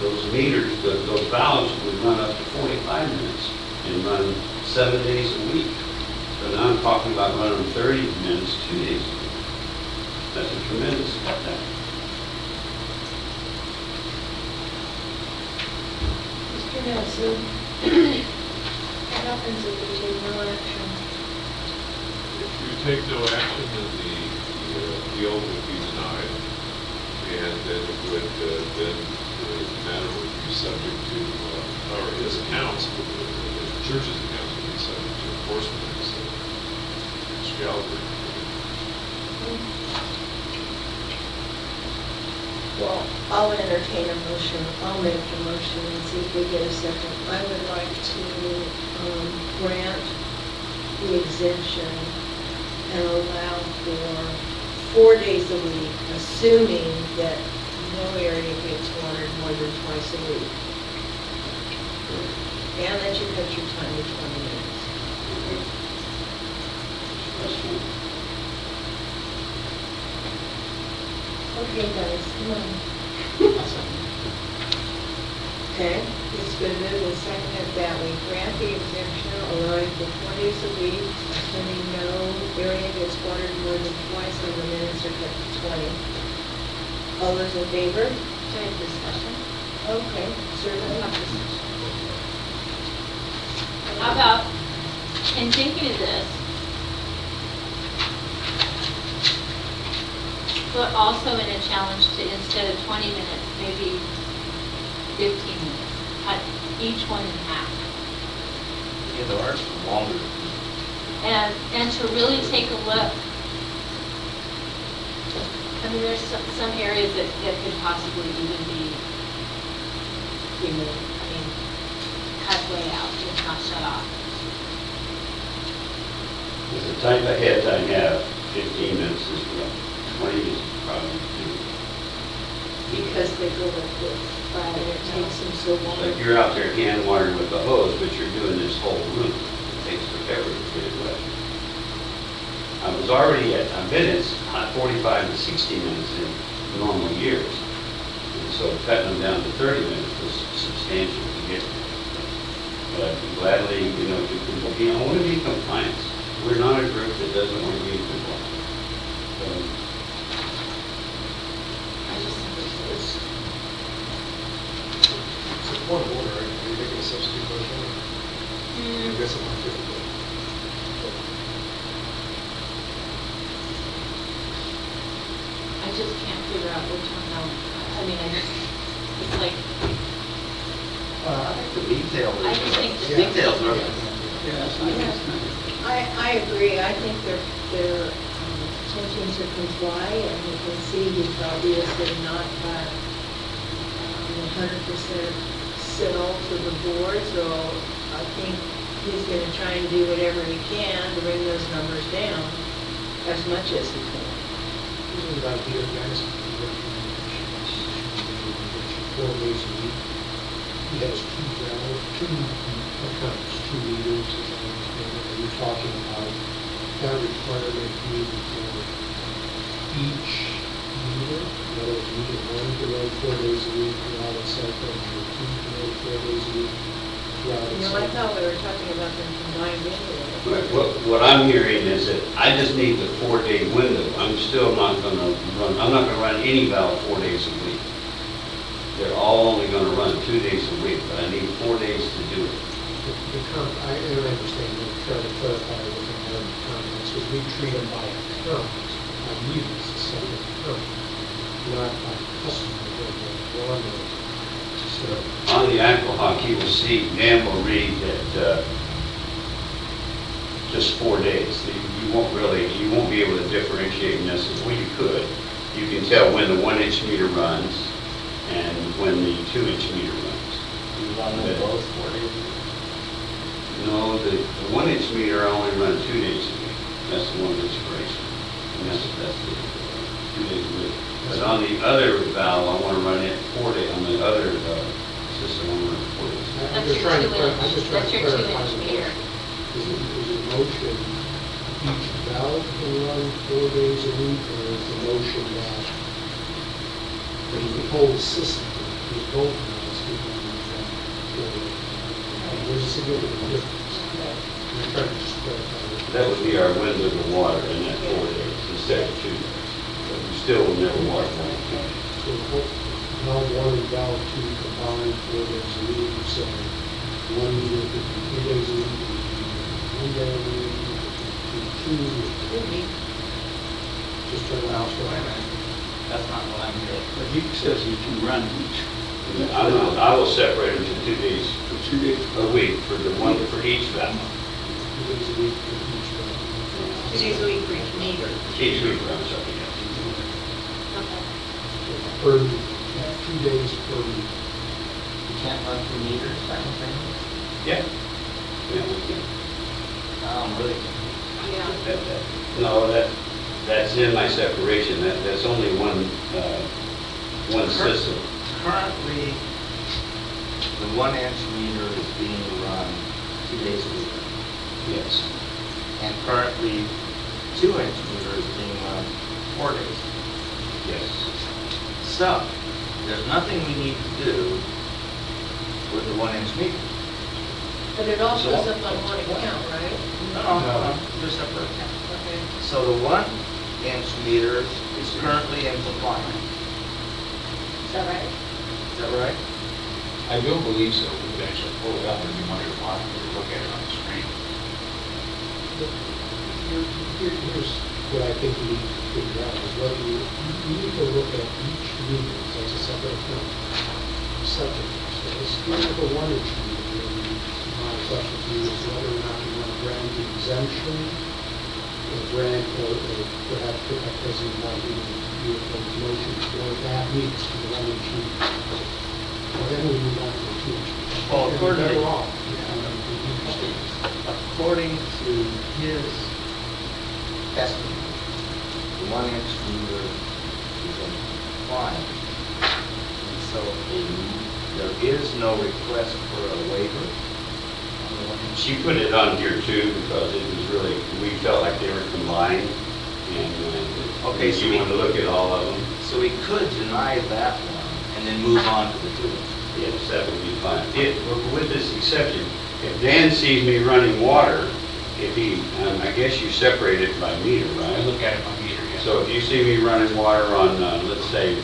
Speaker 11: Those meters, those valves would run up to 45 minutes and run 7 days a week. So now I'm talking about running 30 minutes, 2 days a week. That's a tremendous cutback.
Speaker 2: Mr. Nelson, what happens if we take no action?
Speaker 8: If you take no action, then the appeal would be denied, and then it would, then the matter would be subject to, or his accounts, the church's accounts would be subject to enforcement, as Mr. Gallagher.
Speaker 2: Well, I'll entertain a motion. I'll make the motion and see if we get a second. I would like to grant the exemption and allow for 4 days a week, assuming that no area gets watered more than twice a week. And that you cut your time to 20 minutes.
Speaker 11: That's fine.
Speaker 2: Okay, guys, come on. Okay, it's been moved and seconded that we grant the exemption, allowing for 4 days a week, assuming no area gets watered more than twice and the minutes are cut to 20. All those in favor?
Speaker 3: Should I have discussion?
Speaker 2: Okay, certainly.
Speaker 3: How about, in thinking of this, but also in a challenge to, instead of 20 minutes, maybe 15 minutes, cut each one in half.
Speaker 7: Yeah, there are some longer.
Speaker 3: And to really take a look. I mean, there's some areas that could possibly even be removed. I mean, cut way out, it's not shut off.
Speaker 11: With the type of heads I have, 15 minutes is rough. 20 is probably too.
Speaker 2: Because they go like this, and it takes them so long.
Speaker 11: Like you're out there hand watering with the hose, but you're doing this whole room. It takes forever to get it wet. I've been at 45 to 60 minutes in normal years. And so cutting them down to 30 minutes was substantial to get there. But gladly, I want to be in compliance. We're not a group that doesn't want to be in compliance.
Speaker 1: I just think it's
Speaker 9: It's a point of order, right? Are you making a substitute motion? I guess I'm not difficult.
Speaker 3: I just can't figure out which one, it's like,
Speaker 7: I think the detail
Speaker 3: I just think
Speaker 7: is,
Speaker 3: the
Speaker 7: details are,
Speaker 2: I agree, I think they're attempting to comply, and you can see he's obviously not 100% civil to the board, so I think he's going to try and do whatever he can to bring those numbers down as much as he can.
Speaker 6: This is about here, guys. 4 days a week. He has two accounts, 2 meters, and you're talking about that requirement being for each meter. In other words, meter 1 to run 4 days a week throughout its cycle, meter 2 to run 4 days a week throughout its
Speaker 2: I
Speaker 6: cycle.
Speaker 2: thought we were talking about them combined anyway.
Speaker 11: What I'm hearing is that I just need the 4-day window. I'm still not going to I'm not going to run any valve 4 days a week. They're all only going to run 2 days a week, but I need 4 days to do it.
Speaker 6: I understand, you're trying to clarify with the comments, because we treat them by account, by meters, a separate account, not by customer, but water. So,
Speaker 11: On the Aquahawk, you will see, Dan will read that just 4 days. You won't be able to differentiate necessarily. Well, you could. You can tell when the 1-inch meter runs and when the 2-inch meter runs.
Speaker 7: you run them both 4 days a week.
Speaker 11: No, the 1-inch meter I only run 2 days a week. That's the one inspiration. And that's the 2 days a week. But on the other valve, I want to run it 4 days. On the other system, I want to run it 4 days.
Speaker 6: I'm just trying to
Speaker 3: that's your
Speaker 6: clarify
Speaker 3: 2-inch
Speaker 6: the
Speaker 3: meter.
Speaker 6: Is it motion, each valve can run 4 days a week, or is the motion that the whole system, is both valves can run 4 days? There's a significant difference. I'm trying to just clarify.
Speaker 11: That would be our window to water in that 4 days instead of 2 days. But we still will never water more than 2 days.
Speaker 6: So valve 1 and valve 2 combined 4 days a week, so one meter could be 3 days a week, 1 day a week, 2, just trying to outline.
Speaker 7: That's not what I'm hearing.
Speaker 12: But he says you can run each.
Speaker 11: I will separate them to 2 days
Speaker 12: For 2 days.
Speaker 11: a week for the one for each valve.
Speaker 6: 2 days a week for each valve.
Speaker 2: 2 days a week for each meter.
Speaker 11: Each week runs something else.
Speaker 6: Per, 2 days per week.
Speaker 7: You can't run 2 meters simultaneously?
Speaker 11: Yeah. Yeah, we can.
Speaker 7: Really?
Speaker 11: No, that's in my separation. That's only one system.
Speaker 7: Currently, the 1-inch meter is being run 2 days a week.
Speaker 11: Yes.
Speaker 7: And currently, 2-inch meter is being run 4 days.
Speaker 11: Yes.
Speaker 7: So, there's nothing we need to do with the 1-inch meter.
Speaker 2: But it all shows up on one account, right?
Speaker 7: No, they're separate accounts.
Speaker 2: Okay.
Speaker 7: So the 1-inch meter is currently in compliance.
Speaker 2: Is that right?
Speaker 7: Is that right?
Speaker 10: I do believe so. We could actually pull it up if you wanted to look at it on the screen.
Speaker 6: Here's what I think we need to figure out, is whether you need to look at each meter as a separate account. Separate. So let's look at the 1-inch meter. My question to you is whether or not you want to grant the exemption, or grant, or perhaps President Biden, your motion for that meets for the 1-inch meter. Or then we move on to the 2-inch meter.
Speaker 7: Well, according to-
Speaker 6: Better off.
Speaker 7: According to his estimate, the 1-inch meter is in compliance. So there is no request for a waiver on the 1 inch?
Speaker 11: She put it on here too because it was really, we felt like they were combined. And
Speaker 7: Okay, so
Speaker 11: you
Speaker 7: we-
Speaker 11: want to look at all of them?
Speaker 7: So we could deny that one and then move on to the 2 inch.
Speaker 11: Yes, that would be fine. With this exception, if Dan sees me running water, if he, I guess you separate it by meter,
Speaker 10: I
Speaker 11: right?
Speaker 10: look at it on meter, yeah.
Speaker 11: So if you see me running water on, let's say,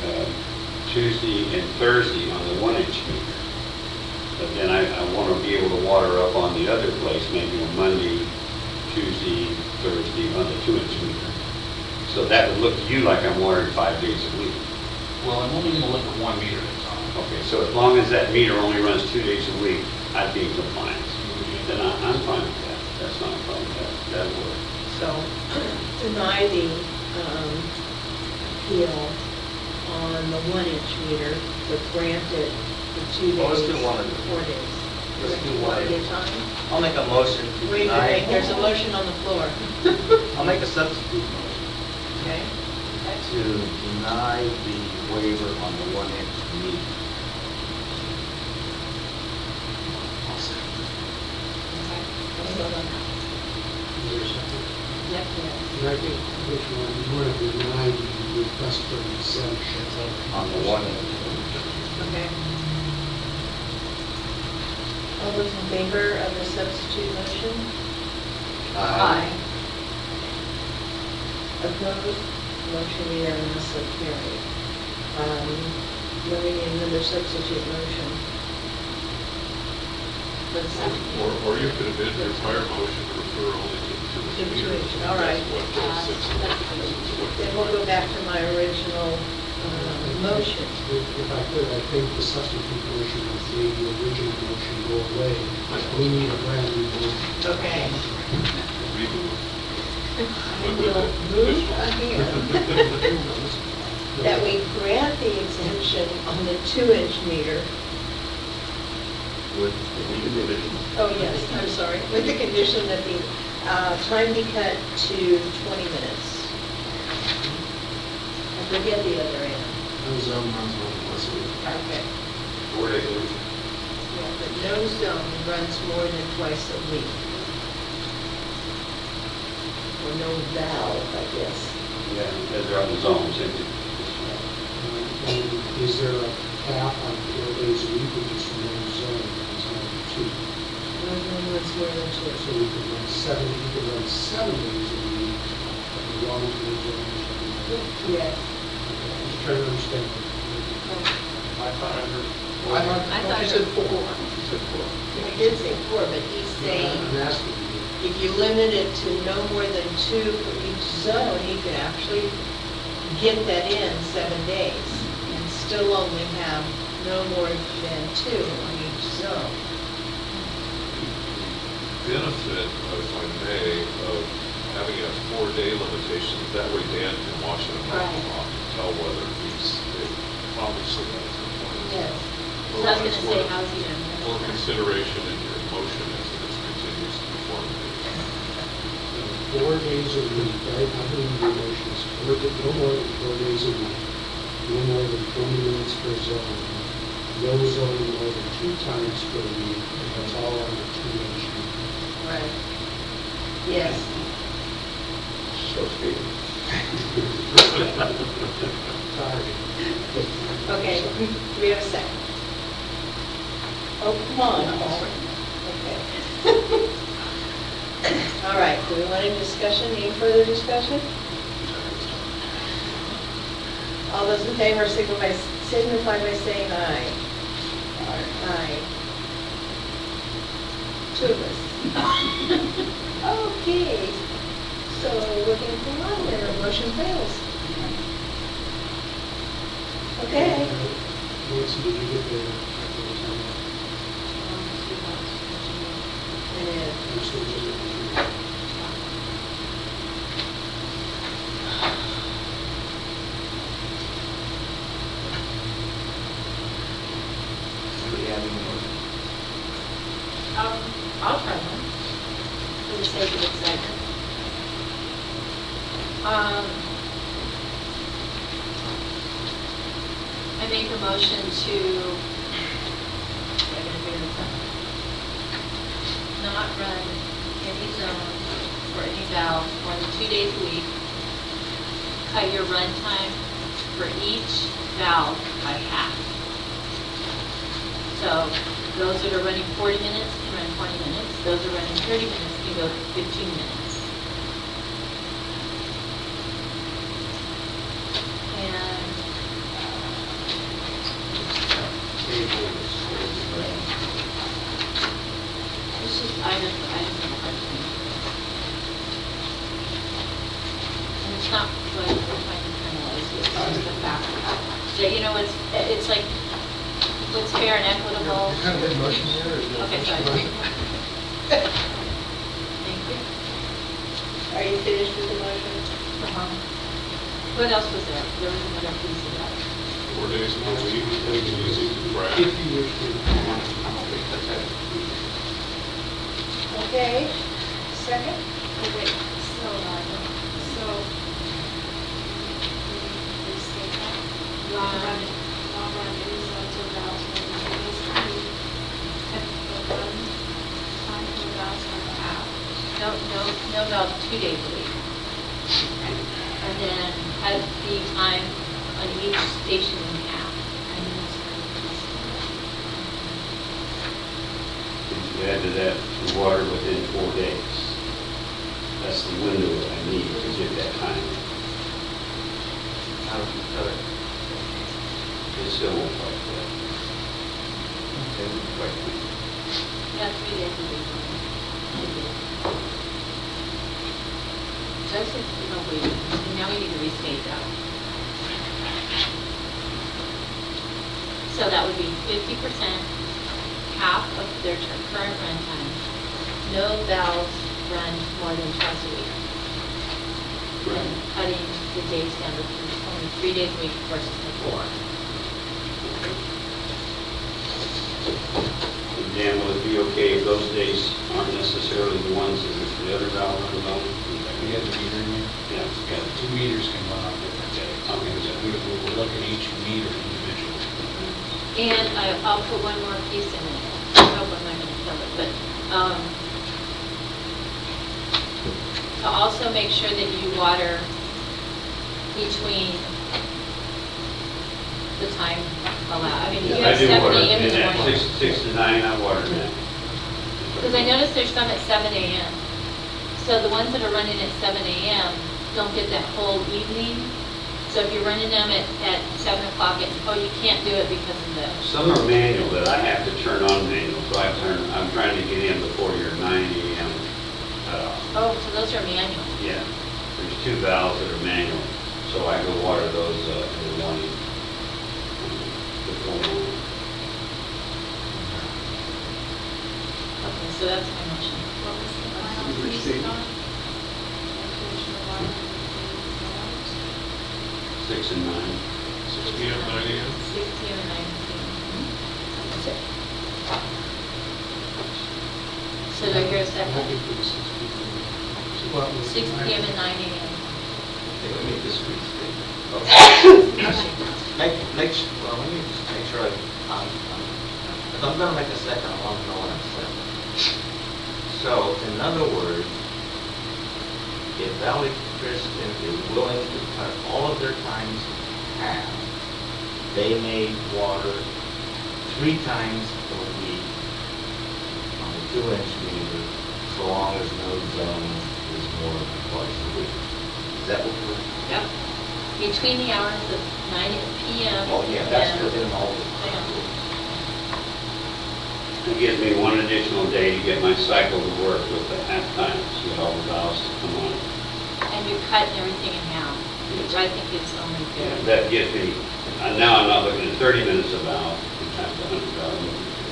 Speaker 11: Tuesday and Thursday on the 1 inch meter, but then I want to be able to water up on the other place, maybe on Monday, Tuesday, Thursday on the 2 inch meter. So that would look to you like I'm watering 5 days a week.
Speaker 10: Well, I'm only gonna look at 1 meter at a time.
Speaker 11: Okay, so as long as that meter only runs 2 days a week, I'd be in compliance. Then I'm fine with that. That's not a problem. That'll work.
Speaker 2: So deny the appeal on the 1 inch meter, but grant it for 2 days.
Speaker 7: Well, let's do one at a
Speaker 2: 4 days.
Speaker 7: Let's do
Speaker 2: One
Speaker 7: one
Speaker 2: at
Speaker 7: at
Speaker 2: a
Speaker 7: a
Speaker 2: time?
Speaker 7: I'll make a motion to
Speaker 2: Wait,
Speaker 7: deny.
Speaker 2: there's a motion on the floor.
Speaker 7: I'll make a substitute motion
Speaker 2: Okay?
Speaker 7: to deny the waiver on the 1 inch meter.
Speaker 6: Is there a second?
Speaker 2: Yep.
Speaker 6: And I think, Commissioner, you want to deny the request for an exemption.
Speaker 7: On the 1 inch.
Speaker 2: Okay. All those in favor of the substitute motion? Opposed? Motion unanimously carried. Then we need another substitute motion.
Speaker 8: Or you could amend your prior motion to refer only to the 2
Speaker 2: To
Speaker 8: inch
Speaker 2: the 2
Speaker 8: meter.
Speaker 2: inch, all right.
Speaker 8: That's what, since
Speaker 2: Then we'll go back to my original motion.
Speaker 6: If I could, I think the substitute motion has made the original motion go away. We need a brand new motion.
Speaker 2: Okay.
Speaker 8: Remove.
Speaker 2: I will move again that we grant the exemption on the 2 inch meter.
Speaker 7: With the condition.
Speaker 2: Oh, yes, I'm sorry, with the condition that the time be cut to 20 minutes. I forget the other end.
Speaker 9: No zone runs more than once a week.
Speaker 2: Okay.
Speaker 11: 4 days a week.
Speaker 2: Yeah, but no zone runs more than twice a week. Or no valve, I guess.
Speaker 11: Yeah, because they're on the zones.
Speaker 6: And is there a cap on 4 days a week, or just one zone, it's only 2?
Speaker 2: No zone runs more than
Speaker 6: So
Speaker 2: 2.
Speaker 6: we could run 7 days a week, but the long zone.
Speaker 2: Yes.
Speaker 6: I'm just trying to understand.
Speaker 7: I thought I heard.
Speaker 2: I thought you said 4. He did say 4, but he's saying
Speaker 6: I'm asking you.
Speaker 2: if you limit it to no more than 2 for each zone, he could actually get that in 7 days and still only have no more than 2 on each zone.
Speaker 8: Benefit, if I may, of having a 4-day limitation, that way Dan can watch it
Speaker 2: Right.
Speaker 8: off and tell whether he's, obviously that's the point.
Speaker 2: Yes.
Speaker 8: Or
Speaker 1: So I was gonna say,
Speaker 8: for-
Speaker 1: how's he gonna?
Speaker 8: For consideration in your motion as it continues to be formulated.
Speaker 6: 4 days a week, right? How many motions? No more than 4 days a week. No more than 20 minutes per zone. No zone more than 2 times per week. That's all on the 2 inch.
Speaker 2: Right. Yes.
Speaker 11: So speak.
Speaker 6: Sorry.
Speaker 2: Okay, do we have a second? Oh, come on, Paul. Okay. All right, do we want any discussion, any further discussion? All those in favor signify by saying aye. Aye. 2 of us. Okay, so looking for one, then our motion fails. Okay.
Speaker 6: Nancy, did you get the?
Speaker 2: And
Speaker 6: I'm still just looking through.
Speaker 7: Do we have any more?
Speaker 1: I'll try one, for the sake of excitement. I
Speaker 3: I make a motion to, I gotta figure this out. Not run any zone for any valve more than 2 days a week. Cut your run time for each valve by half. So those that are running 40 minutes can run 20 minutes. Those that are running 30 minutes can go 15 minutes. And it's just item for item for question. And it's not what we're trying to penalize you, it's just the fact that, you know, it's like, what's fair and equitable.
Speaker 9: You kind of made a motion here, or is it?
Speaker 3: Okay, sorry.
Speaker 9: Motion?
Speaker 3: Thank you.
Speaker 2: Are you finished with the motion?
Speaker 3: What else was there? There was another piece of that.
Speaker 8: 4 days a week, we can use it to craft.
Speaker 6: If you wish to.
Speaker 2: Okay, second?
Speaker 1: Oh, wait, so, restate that. Not run any zones or valves more than 2 days a week. The run time for the valves are half.
Speaker 3: No valve 2 days a week. And then cut the time on each station in half.
Speaker 11: You add to that, the water within 4 days. That's the window that I need to get that time.
Speaker 7: How do you cut it?
Speaker 11: It still won't quite that. It won't quite be.
Speaker 3: Yeah, 3 days a week. So I said, no, wait, now we need to restate that. So that would be 50%, half of their current run time. No valves run more than twice a week. And cutting the days down to only 3 days a week versus the 4.
Speaker 11: Dan, will it be okay if those days aren't necessarily the ones that if the other valve runs on?
Speaker 10: We have the meter in here.
Speaker 11: Yeah,
Speaker 10: Yeah, the 2 meters can run on different days.
Speaker 11: Okay.
Speaker 10: We're looking at each meter individually.
Speaker 3: And I'll put one more piece in it. I hope I'm not going to kill it, but to also make sure that you water between the time allowed. I mean, you have
Speaker 11: I do
Speaker 3: 7
Speaker 11: water
Speaker 3: a.m. in
Speaker 11: in
Speaker 3: the
Speaker 11: that,
Speaker 3: morning.
Speaker 11: 6 to 9, I water that.
Speaker 3: Because I noticed there's some at 7 a.m. So the ones that are running at 7 a.m. don't get that whole evening. So if you're running them at 7 o'clock, you can't do it because of the,
Speaker 11: Some are manual that I have to turn on manual, so I'm trying to get in before your 9 a.m. cutoff.
Speaker 3: so those are manual.
Speaker 11: Yeah, there's 2 valves that are manual, so I go water those in the morning. Before morning.
Speaker 3: Okay, so that's my motion.
Speaker 1: What was the final piece
Speaker 12: Restate.
Speaker 1: on? Definition of water and valves.
Speaker 11: 6 and 9.
Speaker 8: 6 p.m., 9 a.m.?
Speaker 3: 6 p.m. and 9 p.m. That's it. So do I hear a second?
Speaker 6: Happy for the 6 people.
Speaker 3: 6 p.m. and 9 a.m.
Speaker 7: Okay, let me just restate. Well, let me just make sure if I'm gonna make a second, I want to know what I'm saying. So, in other words, if Valley Christian is willing to cut all of their times in half, they may water 3 times a week on a 2-inch meter, so long as no zone is more than twice a week. Is that what we're?
Speaker 3: Yep. Between the hours of 9 p.m.
Speaker 7: Oh, yeah, that's
Speaker 3: and-
Speaker 7: within all the.
Speaker 11: It gives me one additional day to get my cycle to work with the half times, with all the valves to come on.
Speaker 3: And you're cutting everything in half, which I think is only fair.
Speaker 11: That gives me, now I'm not looking at 30 minutes a valve, times 100 valve,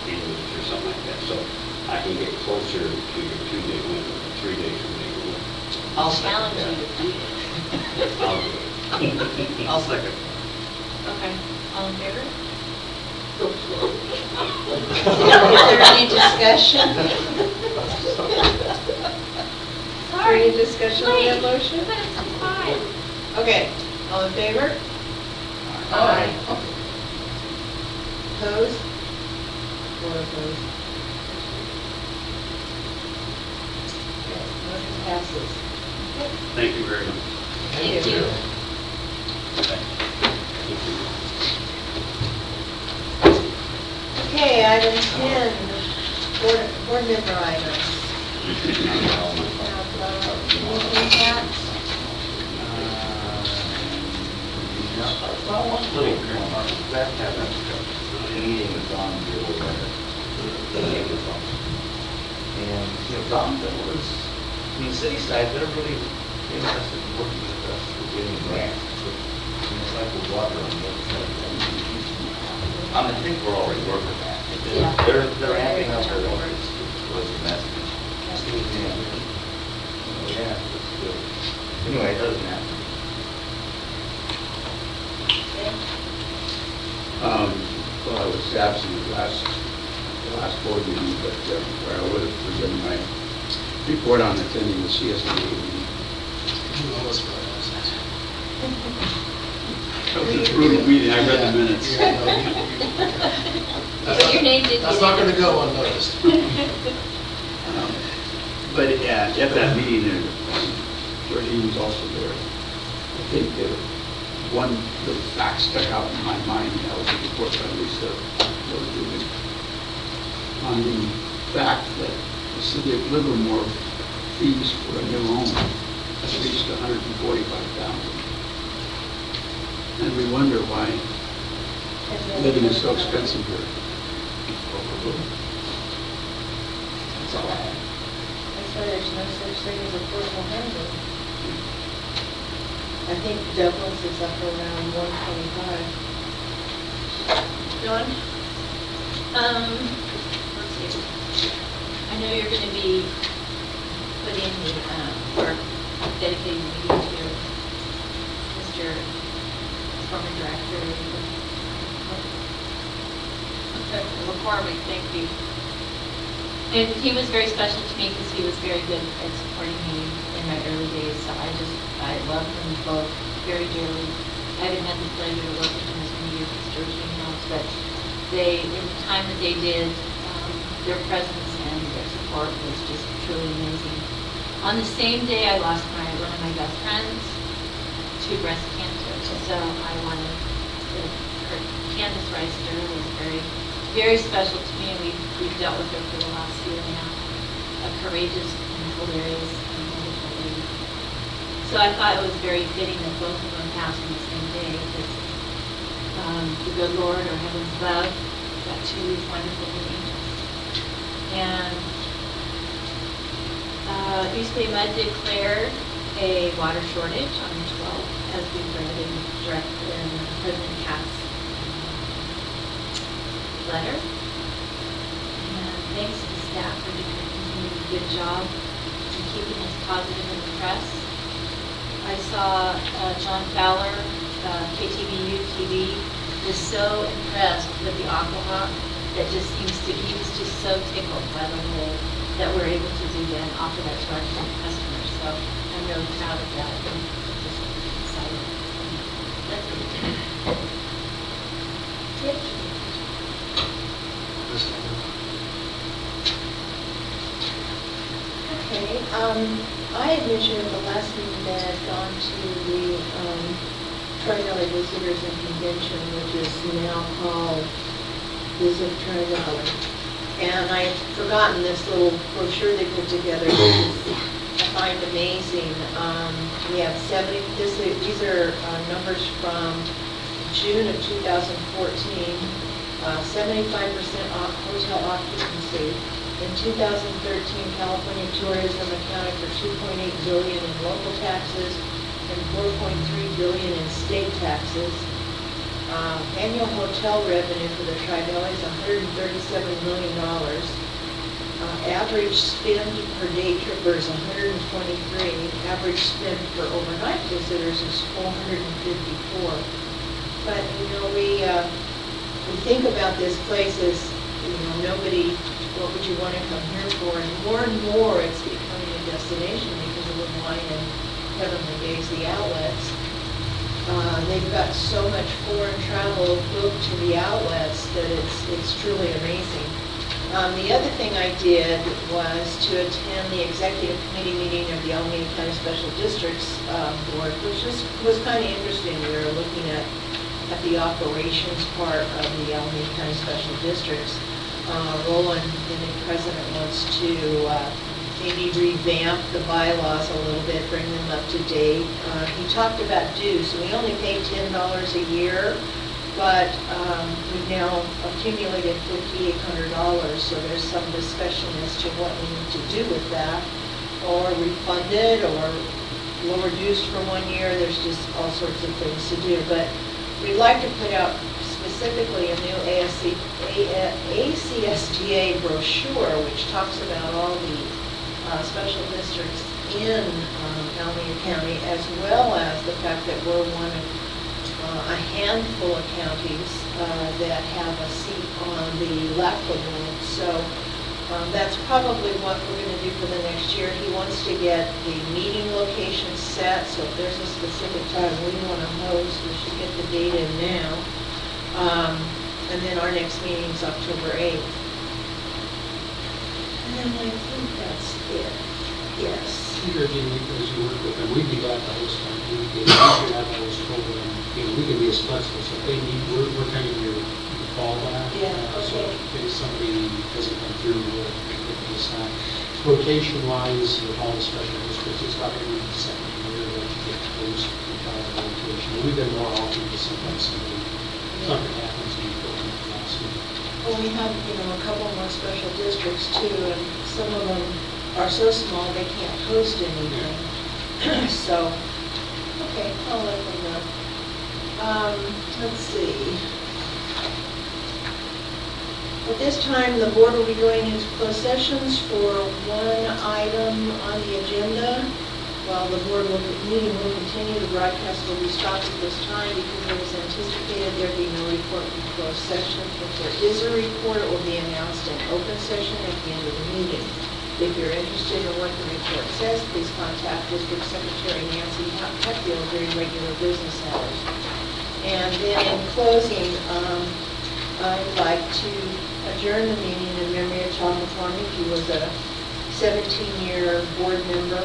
Speaker 11: 15 minutes or something like that. So I can get closer to your 2-day window, 3 days a week.
Speaker 7: I'll
Speaker 3: Challenge
Speaker 7: second
Speaker 3: you to beat it.
Speaker 11: I'll do it.
Speaker 7: I'll second.
Speaker 3: Okay, all in favor?
Speaker 2: Is there any discussion?
Speaker 3: Sorry.
Speaker 2: Any discussion on that motion?
Speaker 3: But it's fine.
Speaker 2: Okay, all in favor?
Speaker 3: Aye.
Speaker 2: opposed? 4 opposed. Okay, motion passes.
Speaker 11: Thank you very much.
Speaker 3: Thank you.
Speaker 2: Okay, item 10, board member items. Anything, Pat?
Speaker 7: Well, one little, that meeting was on the and, Don, that was, from the city side, they're really interested in working with us for getting grants. It's like with water on the other side. I think we're already working that.
Speaker 3: Yeah.
Speaker 7: They're amping up their efforts towards the message. Yeah, that's good. Anyway, it doesn't happen.
Speaker 12: Well, I was absent the last board meeting, but where I would have presented my report on attending the CSD meeting.
Speaker 9: You almost got absent.
Speaker 12: That was a brutal meeting, I read the minutes.
Speaker 3: But your name didn't
Speaker 9: That's
Speaker 3: get
Speaker 9: not
Speaker 3: in.
Speaker 9: going to go unnoticed.
Speaker 12: But at that meeting, Georgine was also there. I think one little fact stuck out in my mind, and that was a report by Lisa Rubin, on the fact that the city of Livermore fees for a new home has reached $145,000. And we wonder why living is so expensive here.
Speaker 7: That's all I have.
Speaker 2: That's why there's no such thing as affordable housing. I think Douglas is up around 125. John?
Speaker 3: Let's see. I know you're going to be putting or dedicating the meeting to Mr. former director McCormick, thank you. And he was very special to me because he was very good at supporting me in my early days. So I love them both very dearly. I haven't had the pleasure to work with them as many years as Georgine knows, but in the time that they did, their presence and their support was just truly amazing. On the same day, I lost one of my best friends to breast cancer. So I wanted Candace Reister was very special to me, and we've dealt with her for the last year and a half. A courageous, hilarious, and wonderful lady. So I thought it was very fitting that both of them passed on the same day, because the good Lord, or heavens above, got two wonderful angels. And East Bay Mud declared a water shortage on the 12th, as we read in President Katz's letter. And thanks to the staff for doing a continued good job in keeping us positive in the press. I saw John Fowler, KTVU TV, was so impressed with the Aquahawk that he was just so tickled by the way that we're able to do that and offer that to our customers. So I'm really proud of that and just excited. That's it. Rich?
Speaker 2: Okay, I had mentioned at the last meeting that I'd gone to the Tri-Valley Visitors and Convention, which is now called Visit Tri-Valley. And I had forgotten this little brochure they put together, which I find amazing. We have 70, these are numbers from June of 2014, 75% hotel occupancy. In 2013, California tourism accounted for $2.8 billion in local taxes and $4.3 billion in state taxes. Annual hotel revenue for the Tri-Valley is $137 million. Average spend per day tripper is 123. Average spend for overnight visitors is 454. But we think about this place as nobody. What would you want to come here for? And more it's becoming a destination because of the wine and Heavenly Days, the outlets. They've got so much foreign travel booked to the outlets that it's truly amazing. The other thing I did was to attend the executive committee meeting of the Alameda County Special Districts Board, which was kind of interesting. We were looking at the operations part of the Alameda County Special Districts. Roland, the new president, wants to maybe revamp the bylaws a little bit, bring them up to date. He talked about dues, so we only pay $10 a year, but we've now accumulated $5,800, so there's some discussion as to what we need to do with that, or refund it, or lower dues for 1 year. There's just all sorts of things to do, but we'd like to put out specifically a new ACSDA brochure, which talks about all the special districts in Alameda County, as well as the fact that we're one of a handful of counties that have a seat on the LACLA board. So that's probably what we're going to do for the next year. He wants to get the meeting location set, so if there's a specific time we want to host, we should get the date in now. And then our next meeting is October 8th. And I think that's it. Yes.
Speaker 6: Peter, again, as you work with them, we'd be glad to host them. I've always told them, we can be as flexible, so if they need, we're kind of your fallback.
Speaker 2: Yeah,
Speaker 6: So
Speaker 2: okay.
Speaker 6: if somebody doesn't come through, we'll pick this time. Rotation-wise, with all the special districts, it's about every second year that you get close to rotation. We've been more often, but sometimes something happens and you go in the last week.
Speaker 2: Well, we have, a couple more special districts too, and some of them are so small they can't host anything. So, okay, I'll let them know. Let's see. At this time, the board will be going into closed sessions for one item on the agenda. While the board meeting will continue, the broadcast will be stopped at this time because it was anticipated there be no report from closed session. If there is a report, it will be announced in open session at the end of the meeting. If you're interested in what the report says, please contact District Secretary Nancy Hatfield during regular business hours. And then in closing, I'd like to adjourn the meeting in memory of Tom McCormick. He was a 17-year board member.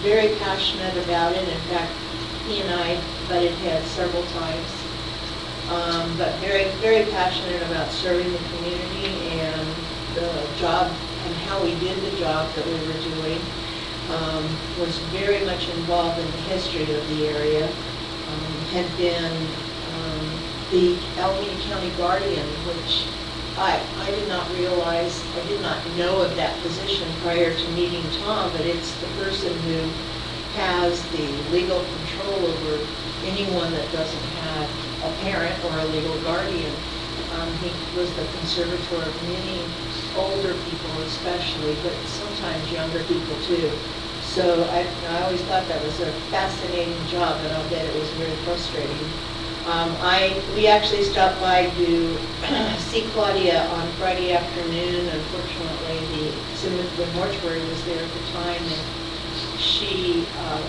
Speaker 2: Very passionate about it. In fact, he and I butted heads several times. But very, very passionate about serving the community and the job and how we did the job that we were doing. Was very much involved in the history of the area. Had been the Alameda County Guardian, which I did not realize, I did not know of that position prior to meeting Tom, but it's the person who has the legal control over anyone that doesn't have a parent or a legal guardian. He was the conservator of many older people especially, but sometimes younger people too. So I always thought that was a fascinating job, and I'll bet it was very frustrating. We actually stopped by to see Claudia on Friday afternoon. Unfortunately, the mortuary was there at the time, and she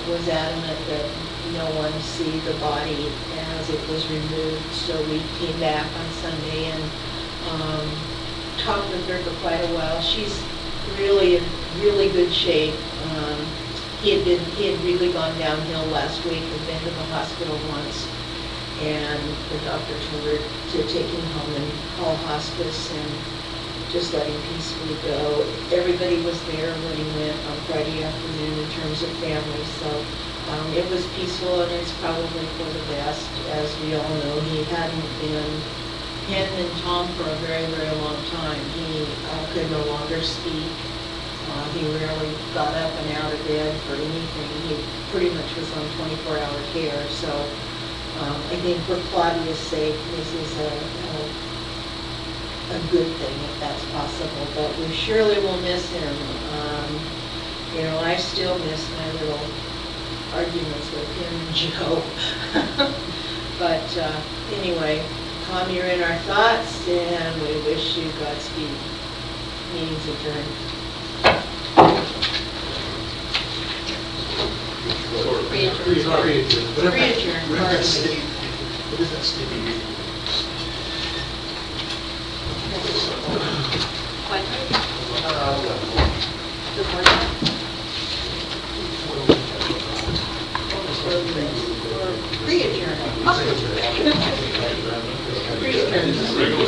Speaker 2: was adamant that no one see the body as it was removed. So we came back on Sunday and talked with her for quite a while. She's really in really good shape. He had really gone downhill last week, had been to the hospital once, and the doctor told her to take him home and call hospice and just let him peacefully go. Everybody was there when he went on Friday afternoon in terms of family, so it was peaceful, and it's probably for the best. As we all know, he hadn't been Ken and Tom for a very, very long time. He could no longer speak. He rarely got up and out of bed for anything. He pretty much was on 24-hour care. So I think for Claudia's sake, this is a good thing if that's possible. But we surely will miss him. I still miss my little arguments with him and Joe. But anyway, Tom, you're in our thoughts, and we wish you Godspeed. Meeting's adjourned.
Speaker 8: Sort of.
Speaker 2: Pre-adjourn. Pre-adjourn.
Speaker 9: What is that sticky?
Speaker 2: Pre-adjourn. Pre-adjourn.